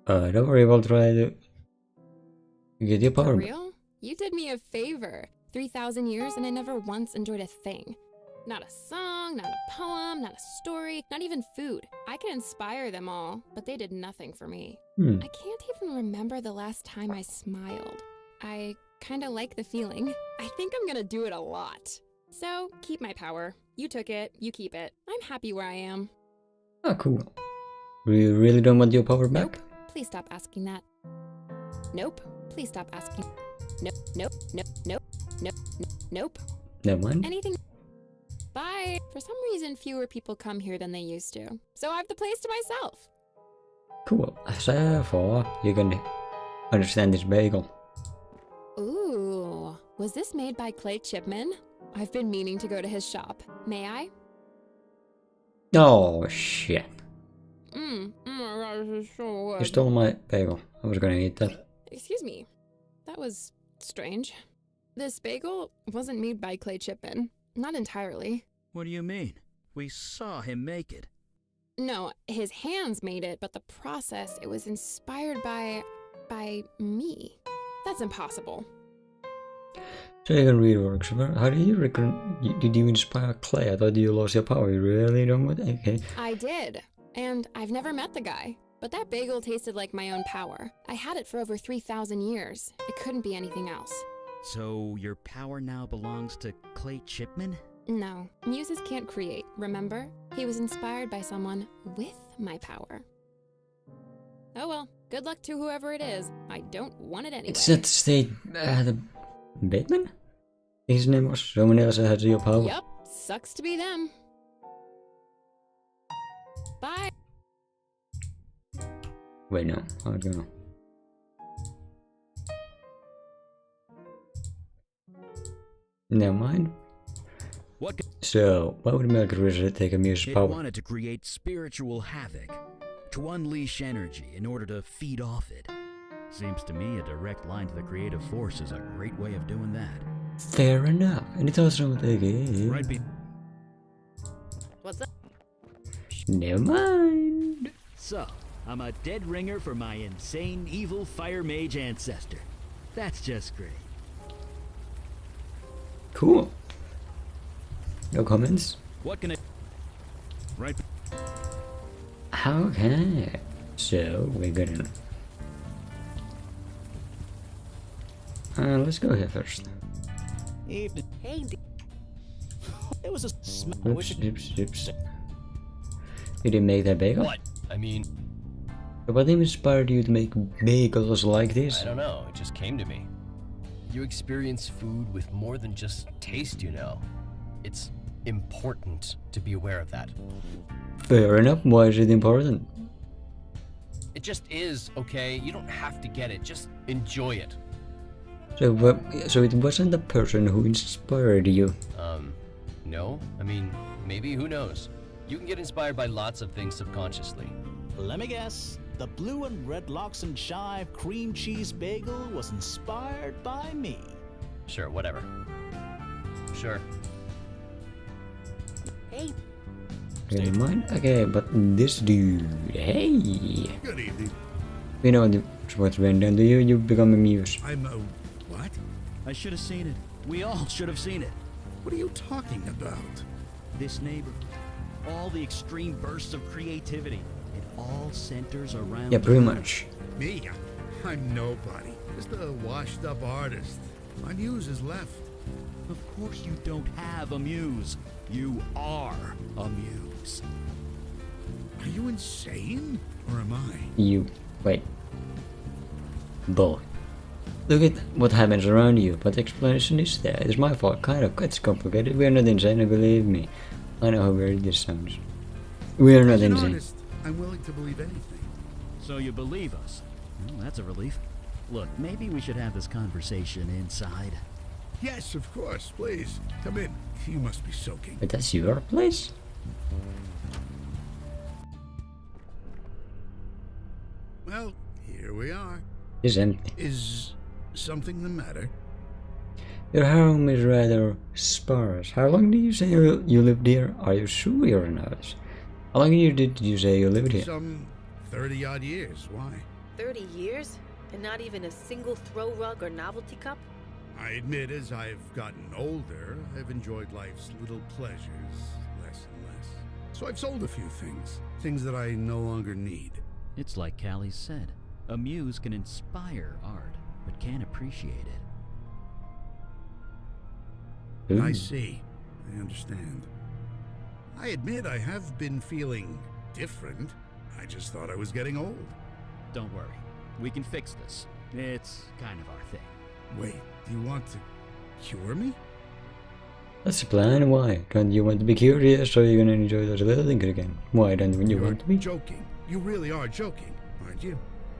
Don't worry, we'll try to get your power For back. real? You did me a favor. 3,000 years and I never once enjoyed a thing. Not a song, not a poem, not a story, not even food. I can inspire them all, but they did nothing for me. I can't even remember the last time I smiled. I kinda like the feeling. I think I'm gonna do it a lot. So, keep my power. You took it, you keep it. I'm happy where I am. Oh, cool. You really don't want your power back? Nope. Please stop asking that. Nope. Please stop asking. Nope, nope, nope, nope, nope, nope. Never mind. Anything. Bye. For some reason, fewer people come here than they used to. So I have the place to myself. Cool. Therefore, you can understand this bagel. Ooh. Was this made by Clay Chipman? I've been meaning to go to his shop. May I? Oh, shit. Oh my gosh, this is so good. You stole my bagel. I was gonna eat that. Excuse me. That was strange. This bagel wasn't made by Clay Chipman. Not entirely. What do you mean? We saw him make it. No, his hands made it, but the process, it was inspired by me. That's impossible. So you can read works. How did you reckon? Did you inspire Clay? I thought you lost your power. You really don't want. Okay. I did. And I've never met the guy. But that bagel tasted like my own power. I had it for over 3,000 years. It couldn't be anything else. So your power now belongs to Clay Chipman? No, muses can't create, remember? He was inspired by someone with my power. Oh well, good luck to whoever it is. I don't want it anyway. It's that state, the Batman? His name was someone else had your power. Yup, sucks to be them. Bye. Wait, no, how it go? Never mind. What? So, why would Melchizedek take a muse's It power? wanted to create spiritual havoc, to unleash energy in order to feed off it. Seems to me a direct line to the creative force is a great way of doing that. Fair enough. And it's also taking. Right, What's up? Never mind. So, I'm a dead ringer for my insane evil fire mage ancestor. That's just great. Cool. No comments? What can I... Right. Okay. So, we're gonna... let's go here first. Evening. Hey, It was a Oops, oops, oops. You didn't make that bagel? What? I mean, What inspired you to make bagels like this? I don't know. It just came to me. You experience food with more than just taste, you know. It's important to be aware of that. Fair enough. Why is it important? It just is, okay? You don't have to get it. Just enjoy it. So it wasn't the person who inspired you. No. I mean, maybe, who knows? You can get inspired by lots of things subconsciously. Let me guess. The blue and red lox and chive cream cheese bagel was inspired by me. Sure, whatever. Sure. hey, Okay, mine? Okay, but this dude, hey. Good evening. You know what's been done to you? You become a muse. I'm what? I should have seen it. We all should have seen it. What are you talking about? This neighbor. All the extreme bursts of creativity. It all centers around... Yeah, pretty much. Me? I'm nobody. Just a washed-up artist. My muse has left. Of course you don't have a muse. You are a muse. Are you insane? Or am I? You. Wait. Both. Look at what happens around you, but the explanation is there. It's my fault, kind of. It's complicated. We are not insane, believe me. I know how weird this sounds. We are not As an insane. artist, I'm willing to believe anything. So you believe us? Well, that's a relief. Look, maybe we should have this conversation inside. Yes, of course. Please, come in. You must be soaking. But that's your place? Well, here we are. It's empty. Is something the matter? Your home is rather sparse. How long did you say you lived here? Are you sure you're an artist? How long did you say you lived here? Some 30-odd years. Why? 30 years? And not even a single throw rug or novelty cup? I admit, as I've gotten older, I've enjoyed life's little pleasures less and less. So I've sold a few things that I no longer need. It's like Callie said. A muse can inspire art, but can't appreciate it. Ooh. I see. I understand. I admit I have been feeling different. I just thought I was getting old. Don't worry. We can fix this. It's kind of our thing. Wait, do you want to cure me? That's the plan. Why? Don't you want to be curious so you're gonna enjoy those little things again? Why don't you You're want to be? joking. You really are joking, aren't you?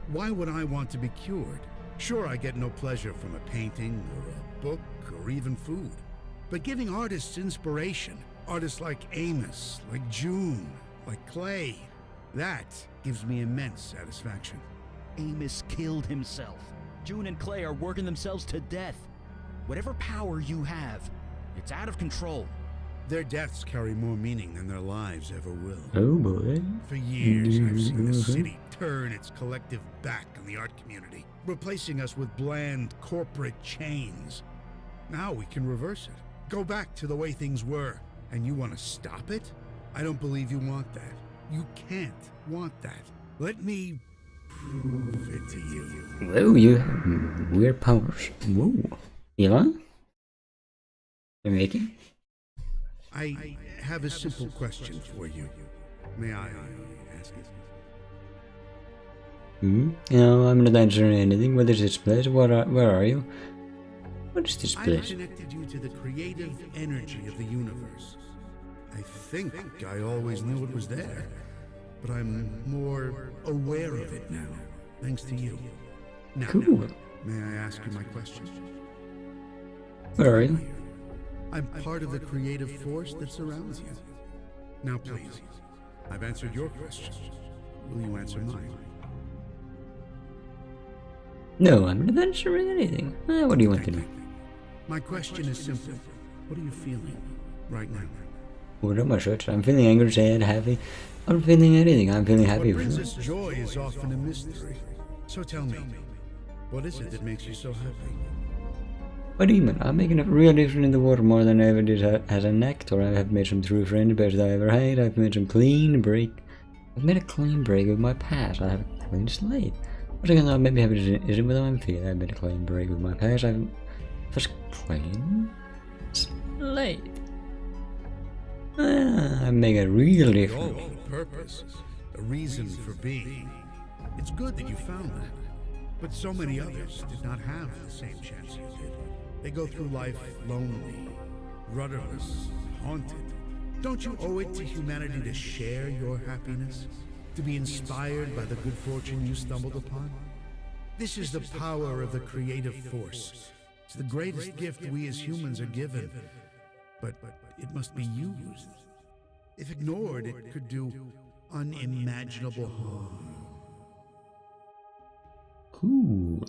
Why would I want to be cured? Sure, I get no pleasure from a painting or a book or even food. But giving artists inspiration, artists like Amos, like June, like Clay, that gives me immense satisfaction. Amos killed himself. June and Clay are working themselves to death. Whatever power you have, it's out of control. Their deaths carry more meaning than their lives ever will. Oh boy. For years, I've seen the city turn its collective back on the art community, replacing us with bland corporate chains. Now we can reverse it. Go back to the way things were. And you want to stop it? I don't believe you want that. You can't want that. Let me prove it to you. Whoa, you have weird powers. Whoa. Eli? You making? I have a simple question for you. May I ask it? No, I'm not answering anything. What is this place? Where are you? What is this I've place? connected you to the creative energy of the universe. I think I always knew it was there, but I'm more aware of it now, thanks to you. Now, Cool. may I ask you my question? Where are you? I'm part of the creative force that surrounds you. Now, please, I've answered your question. Will you answer mine? No, I'm not answering anything. What do you want to know? My question is simple. What are you feeling right now? What am I searching? I'm feeling angry, sad, happy. I'm feeling anything. I'm feeling happy. What brings us joy is often a mystery. So tell me, what is it that makes you so happy? What do you mean? I'm making a real difference in the world more than I ever did as an actor. I have made some true friends, best I ever had. I've made some clean break. I've made a clean break with my past. I have a clean slate. What I can maybe have is it what I'm feeling. I've made a clean break with my past. I've first clean slate. I make a real We all difference. want a purpose, a reason for being. It's good that you found that. But so many others did not have the same chance you did. They go through life lonely, rudderless, haunted. Don't you owe it to humanity to share your happiness? To be inspired by the good fortune you stumbled upon? This is the power of the creative force. It's the greatest gift we as humans are given. But it must be used. If ignored, it could do unimaginable harm. Cool.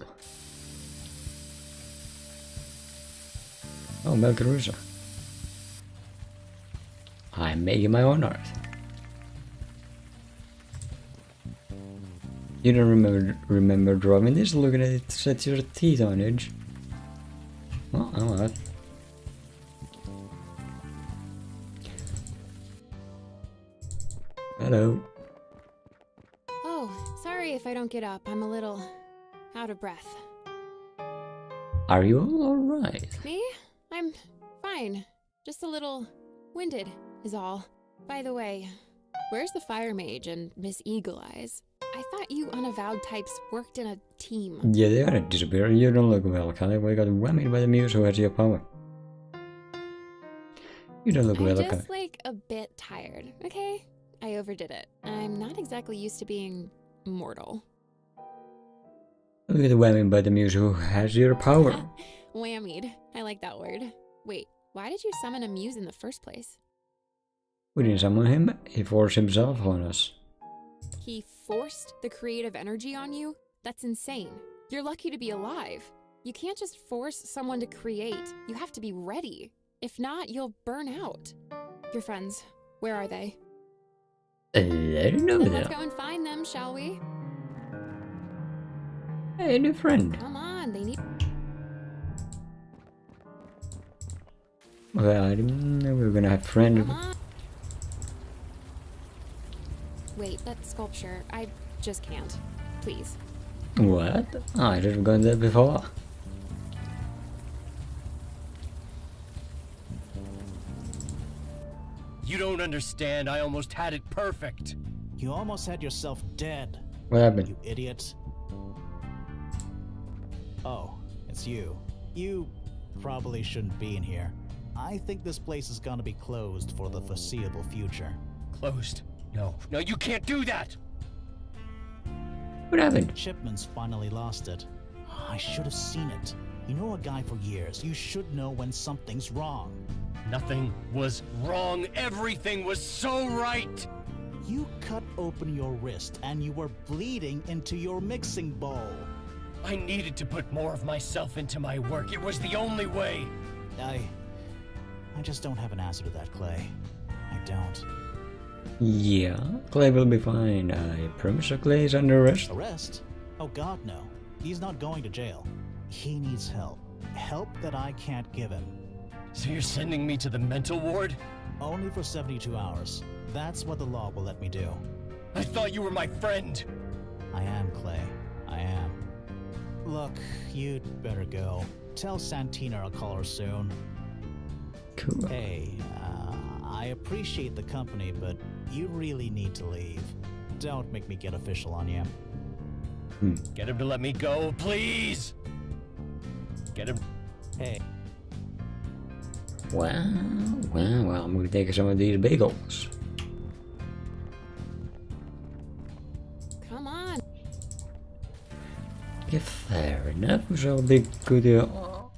Oh, Melgarusa. I'm making my own art. You don't remember drawing this? Look at it, it sets your teeth on edge. Oh, I'm out. Hello. Oh, sorry if I don't get up. I'm a little out of breath. Are you all alright? Me? I'm fine. Just a little winded, is all. By the way, where's the Fire Mage and Miss Eagle Eyes? I thought you Unavowed types worked in a team. Yeah, they gotta disappear. You don't look well, Callie. We got whammied by the muse who has your power. You don't look I'm well, just Callie. like a bit tired, okay? I overdid it. I'm not exactly used to being mortal. Look at the whammied by the muse who has your power. Whammied. I like that word. Wait, why did you summon a muse in the first place? We didn't summon him. He forced himself on us. He forced the creative energy on you? That's insane. You're lucky to be alive. You can't just force someone to create. You have to be ready. If not, you'll burn out. Your friends, where are they? I don't know Then that. let's go and find them, shall we? Hey, new friend. Come on, they need... Okay, I didn't know we were gonna have friends. Come on. Wait, that sculpture. I just can't. Please. What? I should have gone there before. You don't understand. I almost had it perfect. You almost had yourself dead, What happened? you idiot. Oh, it's you. You probably shouldn't be in here. I think this place is gonna be closed for the foreseeable future. Closed. No, you can't do that. What happened? Shipman's finally lost it. I should have seen it. You know a guy for years. You should know when something's wrong. Nothing was wrong. Everything was so right. You cut open your wrist and you were bleeding into your mixing bowl. I needed to put more of myself into my work. It was the only way. I just don't have an answer to that, Clay. I don't. Yeah, Clay will be fine. I promise you Clay is under arrest. Arrest? Oh God, no. He's not going to jail. He needs help. Help that I can't give him. So you're sending me to the mental ward? Only for 72 hours. That's what the law will let me do. I thought you were my friend. I am, Clay. I am. Look, you'd better go. Tell Santina I'll call her soon. Cool. Hey, I appreciate the company, but you really need to leave. Don't make me get official on you. Get him to let me go, please. Get him. Hey. Well, I'm gonna take some of these bagels. Come on. Yeah, fair enough. So big good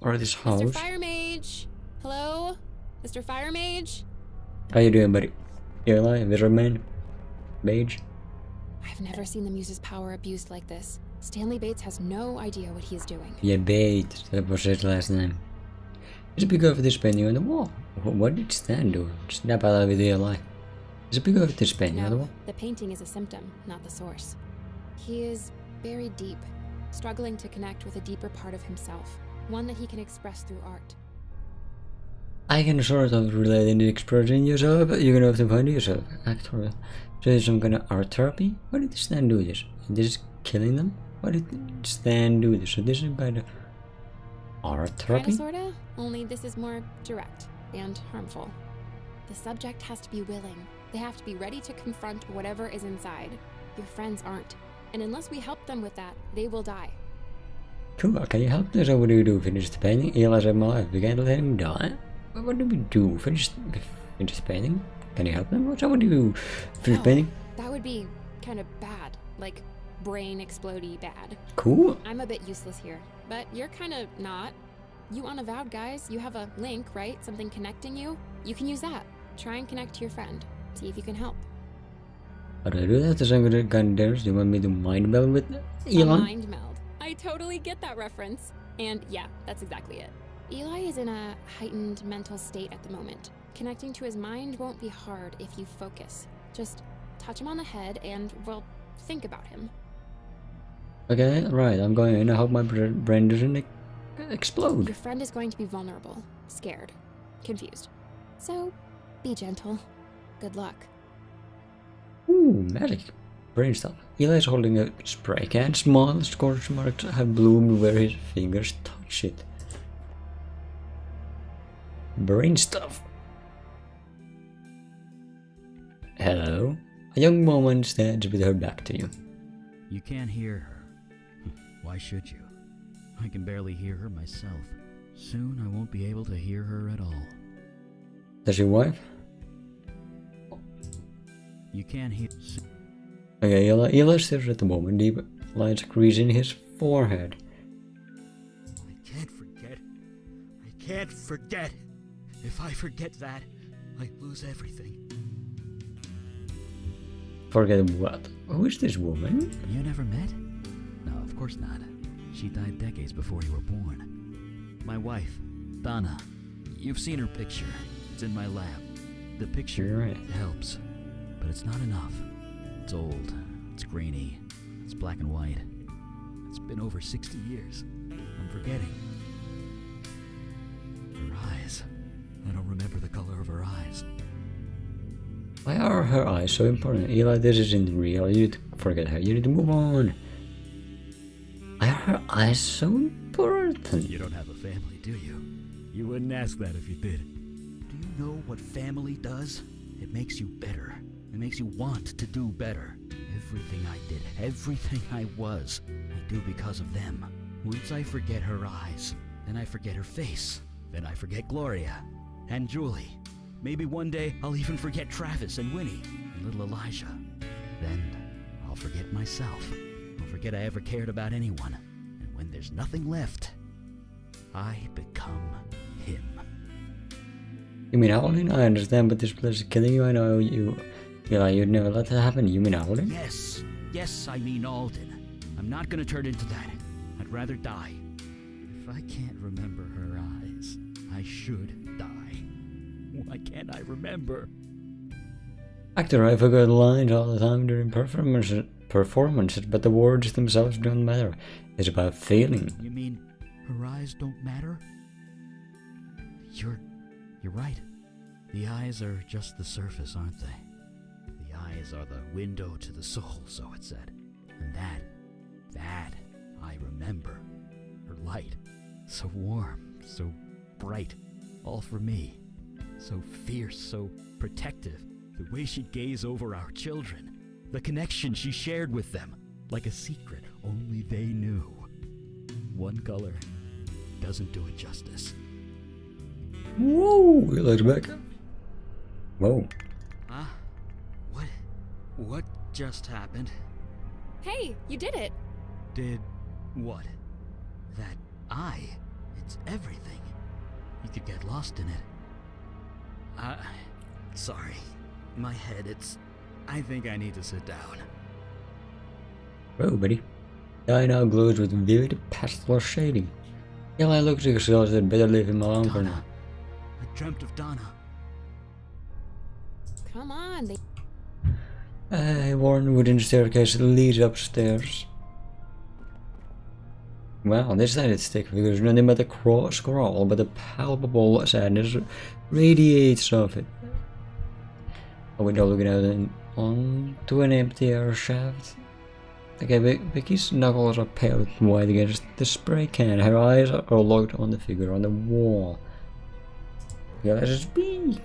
or this Mr. house. Fire Mage. Hello? Mr. Fire Mage? How you doing, buddy? You alive, wizard man? Mage? I've never seen the Muse's power abused like this. Stanley Bates has no idea what he is doing. Yeah, Bates. That was his last name. There's a big of this painting on the wall. What did Stan do? Snap out of the alive. There's a big of this painting on the No, wall. the painting is a symptom, not the source. He is buried deep, struggling to connect with a deeper part of himself, one that he can express through art. I can sort of relate in the expression yourself, but you're gonna have to find it yourself, actually. So there's some kind of art therapy? Why did Stan do this? This is killing them? Why did Stan do this? So this is kind of art therapy? Kinda sorta, only this is more direct and harmful. The subject has to be willing. They have to be ready to confront whatever is inside. Your friends aren't. And unless we help them with that, they will die. Cool, can you help us? So what do you do? Finish the painting? Eli's in my life. We can't let him die. What do we do? Finish the painting? Can you help them? What do you do? Finish No, painting? That would be kind of bad. Like, brain explodey bad. Cool. I'm a bit useless here, but you're kind of not. You Unavowed guys, you have a link, right? Something connecting you? You can use that. Try and connect to your friend. See if you can help. How do I do that? Is I'm gonna kind of dance? Do you want me to mind meld with Eli? A mind meld. I totally get that reference. And yeah, that's exactly it. Eli is in a heightened mental state at the moment. Connecting to his mind won't be hard if you focus. Just touch him on the head and, well, think about him. Okay, right. I'm going in. I hope my brain doesn't explode. Your friend is going to be vulnerable, scared, confused. So, be gentle. Good luck. Ooh, magic. Brain stuff. Eli's holding a spray can. Small scorch marks have bloomed where his fingers touch it. Brain stuff. Hello. A young woman stands with her back to you. You can't hear her. Why should you? I can barely hear her myself. Soon I won't be able to hear her at all. That's your wife? You can't hear... Okay, Eli stares at the moment. Deep lines crease in his forehead. I can't forget. I can't forget. If I forget that, I lose everything. Forget what? Who is this woman? You never met? No, of course not. She died decades before you were born. My wife, Donna. You've seen her picture. It's in my lab. The picture helps, but it's not enough. It's old. It's grainy. It's black and white. It's been over 60 years. I'm forgetting. Her eyes. I don't remember the color of her eyes. Why are her eyes so important? Eli, this isn't real. You need to forget her. You need to move on. Why are her eyes so important? You don't have a family, do you? You wouldn't ask that if you did. Do you know what family does? It makes you better. It makes you want to do better. Everything I did, everything I was, I do because of them. Once I forget her eyes, then I forget her face. Then I forget Gloria and Julie. Maybe one day I'll even forget Travis and Winnie and little Elijah. Then I'll forget myself. I'll forget I ever cared about anyone. And when there's nothing left, I become him. You mean Alden? I understand, but this place is killing you. I know you. Eli, you'd never let that happen. You mean Alden? Yes, yes, I mean Alden. I'm not gonna turn into that. I'd rather die. If I can't remember her eyes, I should die. Why can't I remember? Actor, I forget lines all the time during performances, but the words themselves don't matter. It's about feeling. You mean her eyes don't matter? You're right. The eyes are just the surface, aren't they? The eyes are the window to the soul, so it said. And that I remember. Her light, so warm, so bright, all for me. So fierce, so protective. The way she'd gaze over our children. The connection she shared with them. Like a secret only they knew. One color doesn't do it justice. Whoa, Eli's back. Whoa. Huh? What just happened? Hey, you did it! Did what? That eye. It's everything. You could get lost in it. Sorry. My head, I think I need to sit down. Whoa, buddy. The eye now glows with vivid pastel shading. Eli looks exhausted. Better leave him alone for now. I dreamt of Donna. Come on, A worn wooden staircase leads upstairs. Well, this side it's thick because nothing but a scroll, but a palpable sadness radiates off it. A window looking out onto an empty air shaft. Okay, Vicky's knuckles are pale white against the spray can. Her eyes are locked on the figure on the wall. Yeah, let's speak.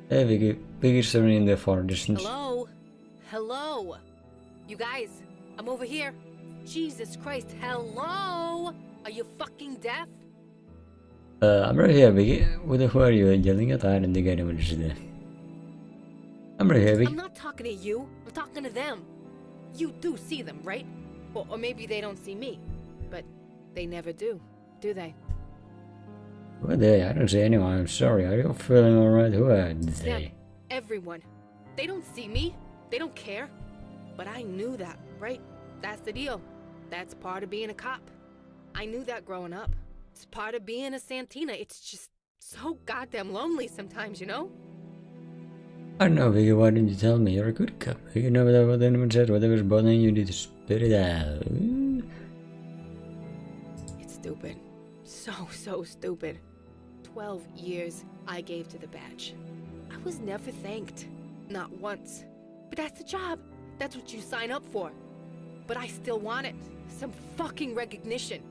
Hey, Vicky. Vicky's staring in the far distance. Hello? Hello? You guys, I'm over here. Jesus Christ, hello? Are you fucking deaf? I'm right here, Vicky. Who are you yelling at? I didn't think anyone was there. I'm right here, Vicky. I'm not talking to you. I'm talking to them. You do see them, right? Or maybe they don't see me. But they never do they? Who are they? I don't see anyone. I'm sorry. Are you feeling alright? Who are they? Everyone. They don't see me. They don't care. But I knew that, right? That's the deal. That's part of being a cop. I knew that growing up. It's part of being a Santina. It's just so goddamn lonely sometimes, you know? I don't know, Vicky. Why didn't you tell me? You're a good cop. You know what anyone said. Whatever's bothering you, need to spit it out. It's stupid. So stupid. 12 years I gave to the badge. I was never thanked. Not once. But that's the job. That's what you sign up for. But I still want it. Some fucking recognition.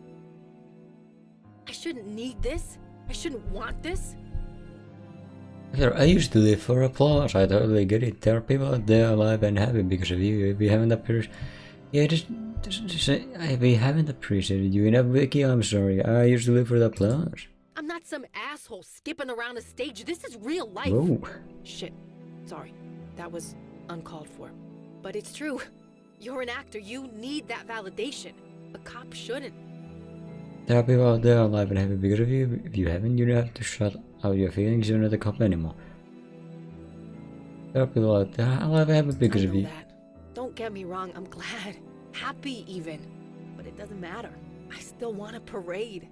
I shouldn't need this. I shouldn't want this. I used to live for applause. I totally get it. There are people out there alive and happy because of you. If we haven't appreciated, we haven't appreciated you enough, Vicky. I'm sorry. I used to live for the applause. I'm not some asshole skipping around a stage. This is real life. Whoa. Shit. Sorry. That was uncalled for. But it's true. You're an actor. You need that validation. A cop shouldn't. There are people out there alive and happy because of you. If you haven't, you don't have to shut out your feelings. You're not a cop anymore. There are people out there alive and happy because of you. That. Don't get me wrong. I'm glad. Happy even. But it doesn't matter. I still want a parade.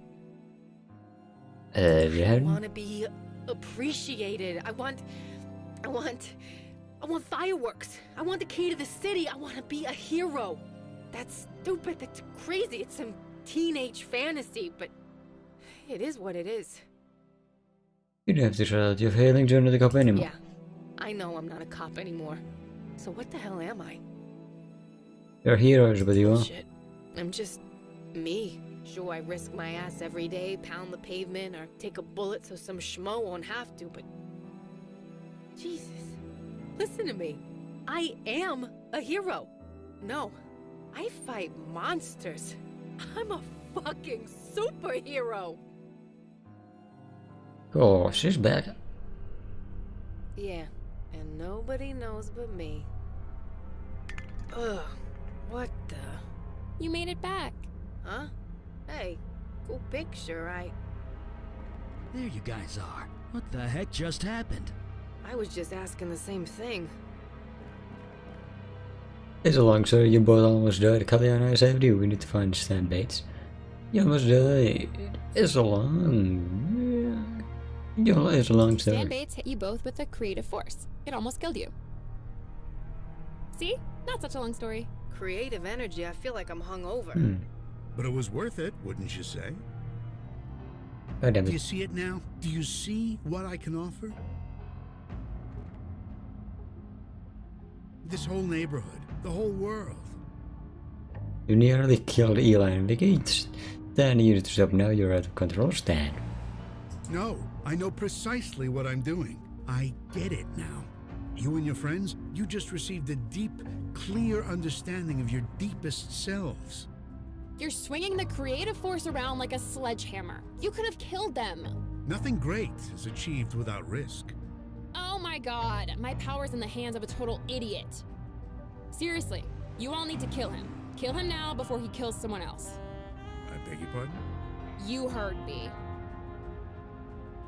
I want to be appreciated. I want fireworks. I want the key to the city. I want to be a hero. That's stupid. That's crazy. It's teenage fantasy, but it is what it is. You don't have to shout out your failing to the cop anymore. Yeah, I know I'm not a cop anymore. So what the hell am I? You're heroes, but you are. Shit. I'm just me. Sure, I risk my ass every day, pound the pavement, or take a bullet so some schmo won't have to, but... Jesus. Listen to me. I am a hero. No, I fight monsters. I'm a fucking superhero. Oh, she's back. Yeah, and nobody knows but me. Ugh, what the... You made it back. Huh? Hey, cool picture, There you guys are. What the heck just happened? I was just asking the same thing. It's a long story. You both almost died. Kelly and I saved you. We need to find Stan Bates. You almost died. It's a long... Yeah, it's a long story. Stan Bates hit you both with a creative force. It almost killed you. See? Not such a long story. Creative energy, I feel like I'm hungover. But it was worth it, wouldn't you say? God damn Do you it. see it now? Do you see what I can offer? This whole neighborhood, the whole world. You nearly killed Eli and the gates. Stan needed to stop. Now you're out of control, Stan. No, I know precisely what I'm doing. I get it now. You and your friends, you just received a deep, clear understanding of your deepest selves. You're swinging the creative force around like a sledgehammer. You could have killed them. Nothing great is achieved without risk. Oh my god, my power's in the hands of a total idiot. Seriously, you all need to kill him. Kill him now before he kills someone else. I beg your pardon? You heard me.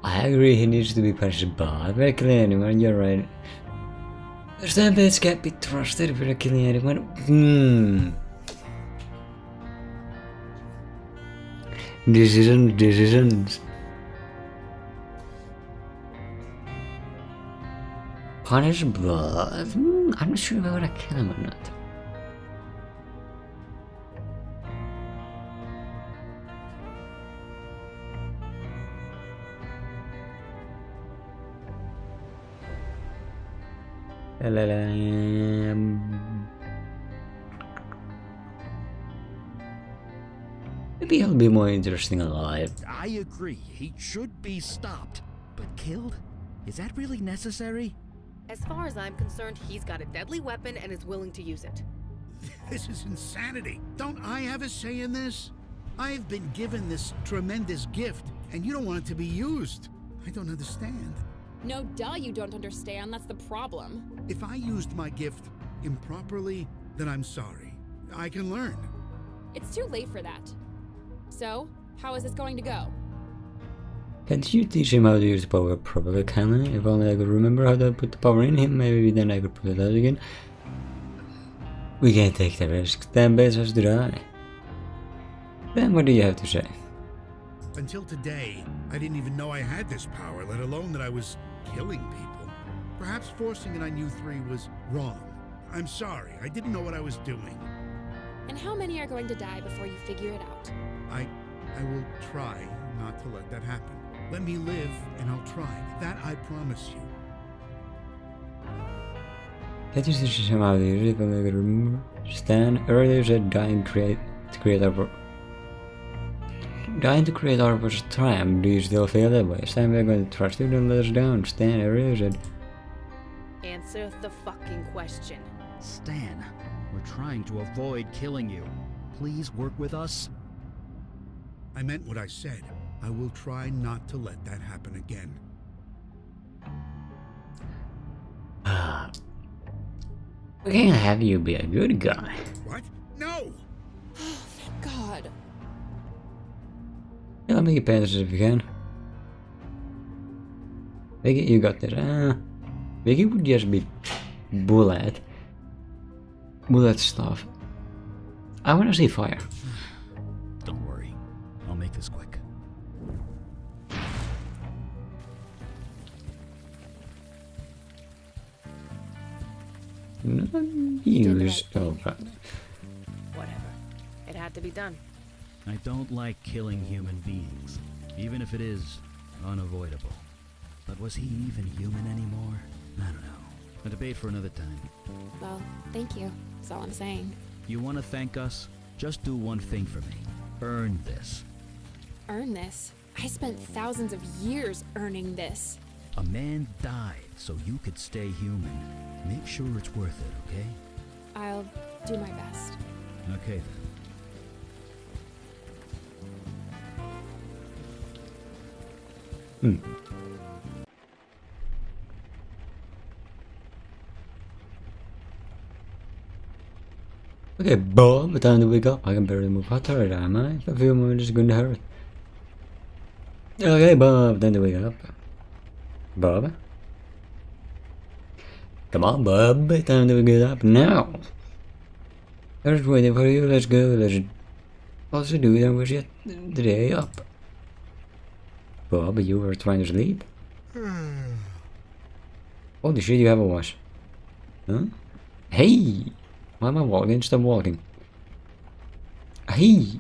I agree, he needs to be punished, but I'm not killing anyone. You're right. Stan Bates can't be trusted if you're not killing anyone. Decisions. Punish, but I'm not sure if I wanna kill him or not. Maybe he'll be more interesting alive. I agree, he should be stopped. But killed? Is that really necessary? As far as I'm concerned, he's got a deadly weapon and is willing to use it. This is insanity. Don't I have a say in this? I've been given this tremendous gift, and you don't want it to be used. I don't understand. No duh you don't understand, that's the problem. If I used my gift improperly, then I'm sorry. I can learn. It's too late for that. So, how is this going to go? Can't you teach him how to use the power properly, Cameron? If only I could remember how to put the power in him, maybe then I could put it out again. We can't take the risk. Stan Bates has to die. Then what do you have to say? Until today, I didn't even know I had this power, let alone that I was killing people. Perhaps forcing it on you three was wrong. I'm sorry, I didn't know what I was doing. And how many are going to die before you figure it out? I will try not to let that happen. Let me live, and I'll try. That I promise you. Can't you teach him how to use it? If only I could remember. Stan earlier said dying to create art. Dying to create art was a triumph. Do you still feel that way? Stan, we're going to trust you, don't let us down. Stan earlier said... Answer the fucking question. Stan, we're trying to avoid killing you. Please work with us. I meant what I said. I will try not to let that happen again. We can't have you be a good guy. What? No! Thank God. Yeah, make it panties if you can. Vicky, you got this. Vicky would just be bullet stuff. I wanna see fire. Don't worry, I'll make this quick. Not used. Oh, Whatever. It had to be done. I don't like killing human beings, even if it is unavoidable. But was he even human anymore? I don't know. A debate for another time. Well, thank you. That's all I'm saying. You want to thank us? Just do one thing for me. Earn this. Earn this? I spent thousands of years earning this. A man died so you could stay human. Make sure it's worth it, okay? I'll do my best. Okay then. Okay, Bob, time to wake up. I can barely move. How tired am I? If I feel more, it's going to hurt. Okay, Bob, time to wake up. Bob? Come on, Bob, time to get up now. I was waiting for you. Let's go. Let's also do that. Was yet the day up. Bob, you were trying to sleep? Holy shit, you have a watch. Huh? Hey! Why am I walking? Stop walking. Hey!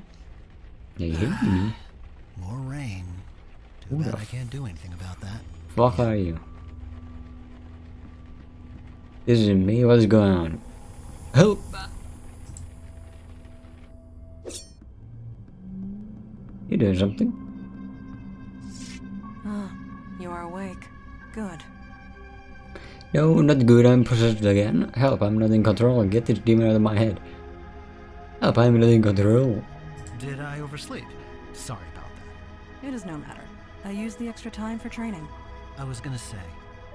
You hit me. More rain. Too bad I can't do anything about that. Fuck are you? This is me. What is going on? Help! You doing something? Ah, you are awake. Good. No, not good. I'm possessed again. Help! I'm not in control. Get this demon out of my head. Help! I'm not in control. Did I oversleep? Sorry about that. It is no matter. I used the extra time for training. I was gonna say,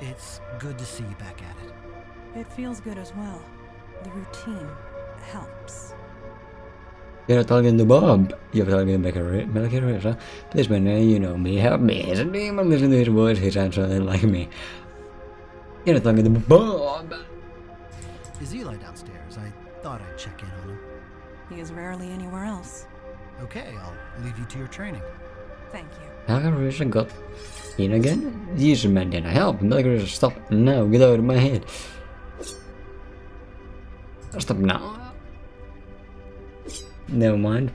it's good to see you back at it. It feels good as well. The routine helps. You're not talking to Bob. You're talking to Melchiressa. Please, man, you know me. Help me. He's a demon. Listen to his voice. He sounds something like me. You're not talking to Bob. Is Eli downstairs? I thought I'd check in on him. He is rarely anywhere else. Okay, I'll leave you to your training. Thank you. Melchiressa got in again? Jesus, man, did I help? Melchiressa, stop now. Get out of my head. Stop now. Never mind.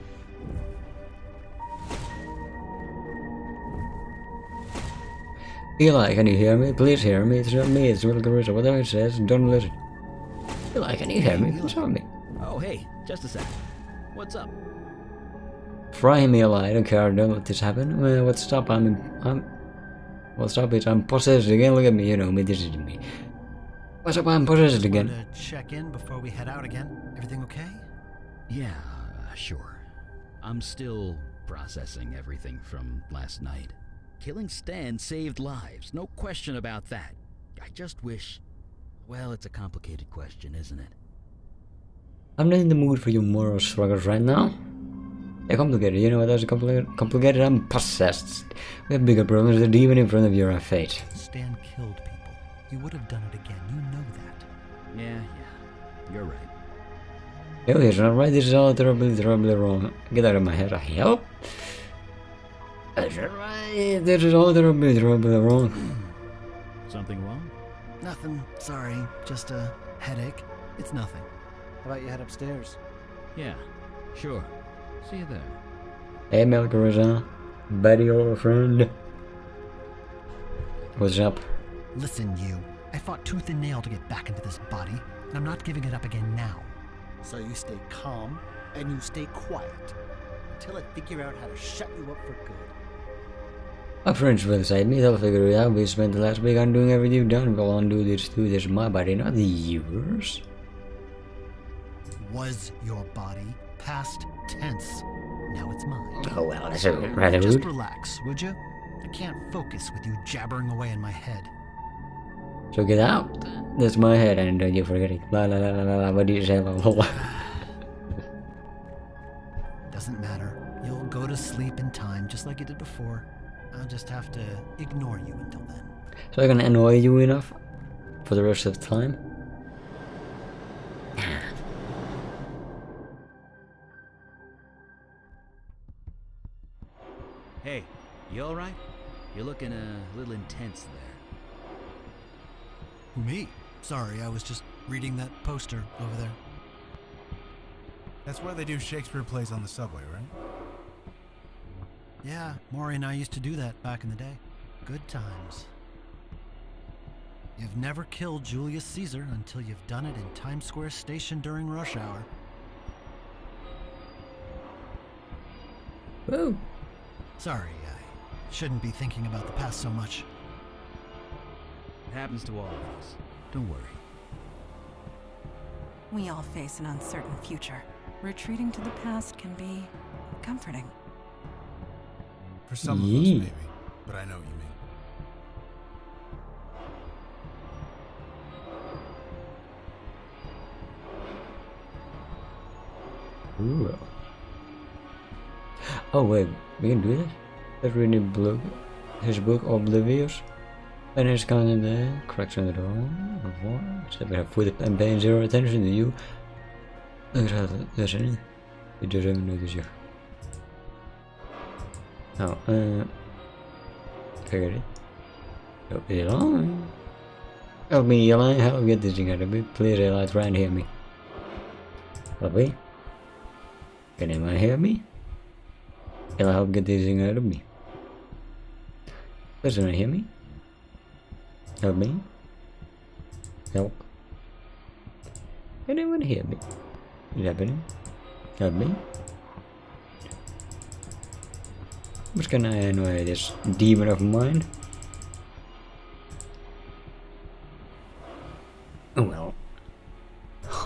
Eli, can you hear me? Please hear me. It's not me. It's Melchiressa. Whatever it says, don't listen. Eli, can you hear me? Please hear me. Oh, hey, just a sec. What's up? Fry me, Eli. I don't care. Don't let this happen. Well, what's stop? What's up? I'm possessed again. Look at me. You know me. This is me. What's up? I'm possessed again. Want to check in before we head out again? Everything okay? Yeah, sure. I'm still processing everything from last night. Killing Stan saved lives, no question about that. I just wish... Well, it's a complicated question, isn't it? I'm not in the mood for your moral struggles right now. They're complicated, you know what else is complicated? I'm possessed. We have bigger problems. The demon in front of your fate. Stan killed people. He would have done it again. You know that. Yeah, you're right. No, he's not right. This is all terribly wrong. Get out of my head. Help! That's right. This is all terribly wrong. Something wrong? Nothing. Sorry. Just a headache. It's nothing. How about you head upstairs? Yeah, sure. See you there. Hey, Melchiressa. Buddy, old friend. What's up? Listen, you. I fought tooth and nail to get back into this body, and I'm not giving it up again now. So you stay calm, and you stay quiet, until I figure out how to shut you up for good. My friends will side me, they'll figure it out. We spent the last week undoing everything you've done. We'll undo this too. This is my body, not yours. Was your body past tense? Now it's mine. Oh well, that's rather Just rude. relax, would you? I can't focus with you jabbering away in my head. So get out. That's my head, and don't you forget it. La la la la la. What do you say? Doesn't matter. You'll go to sleep in time, just like you did before. I'll just have to ignore you until then. So I can annoy you enough for the rest of the time? Hey, you alright? You're looking a little intense there. Who, me? Sorry, I was just reading that poster over there. That's where they do Shakespeare plays on the subway, right? Yeah, Maury and I used to do that back in the day. Good times. You've never killed Julius Caesar until you've done it in Times Square Station during rush hour. Whoa. Sorry, I shouldn't be thinking about the past so much. It happens to all of us. Don't worry. We all face an uncertain future. Retreating to the past can be comforting. For some of us, Yeah. maybe. But I know what you mean. Ooh. Oh wait, we can do this? Let's read his book Oblivious. And his content there, cracks on the door. Except we have food and paying zero attention to you. There's any. Ik dus even nooit zeggen. Nou, kijk dit. Yo, Eli. Help me, Eli. Help get this thing out of me. Please, Eli, try and hear me. Help me. Can anyone hear me? Eli, help get this thing out of me. Does anyone hear me? Help me. Help. Can anyone hear me? Is it happening? Help me. What's gonna annoy this demon of mine? Oh well.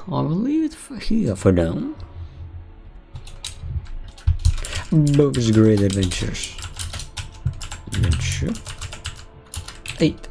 I will leave it for here for now. Books Great Adventures. Adventure 8.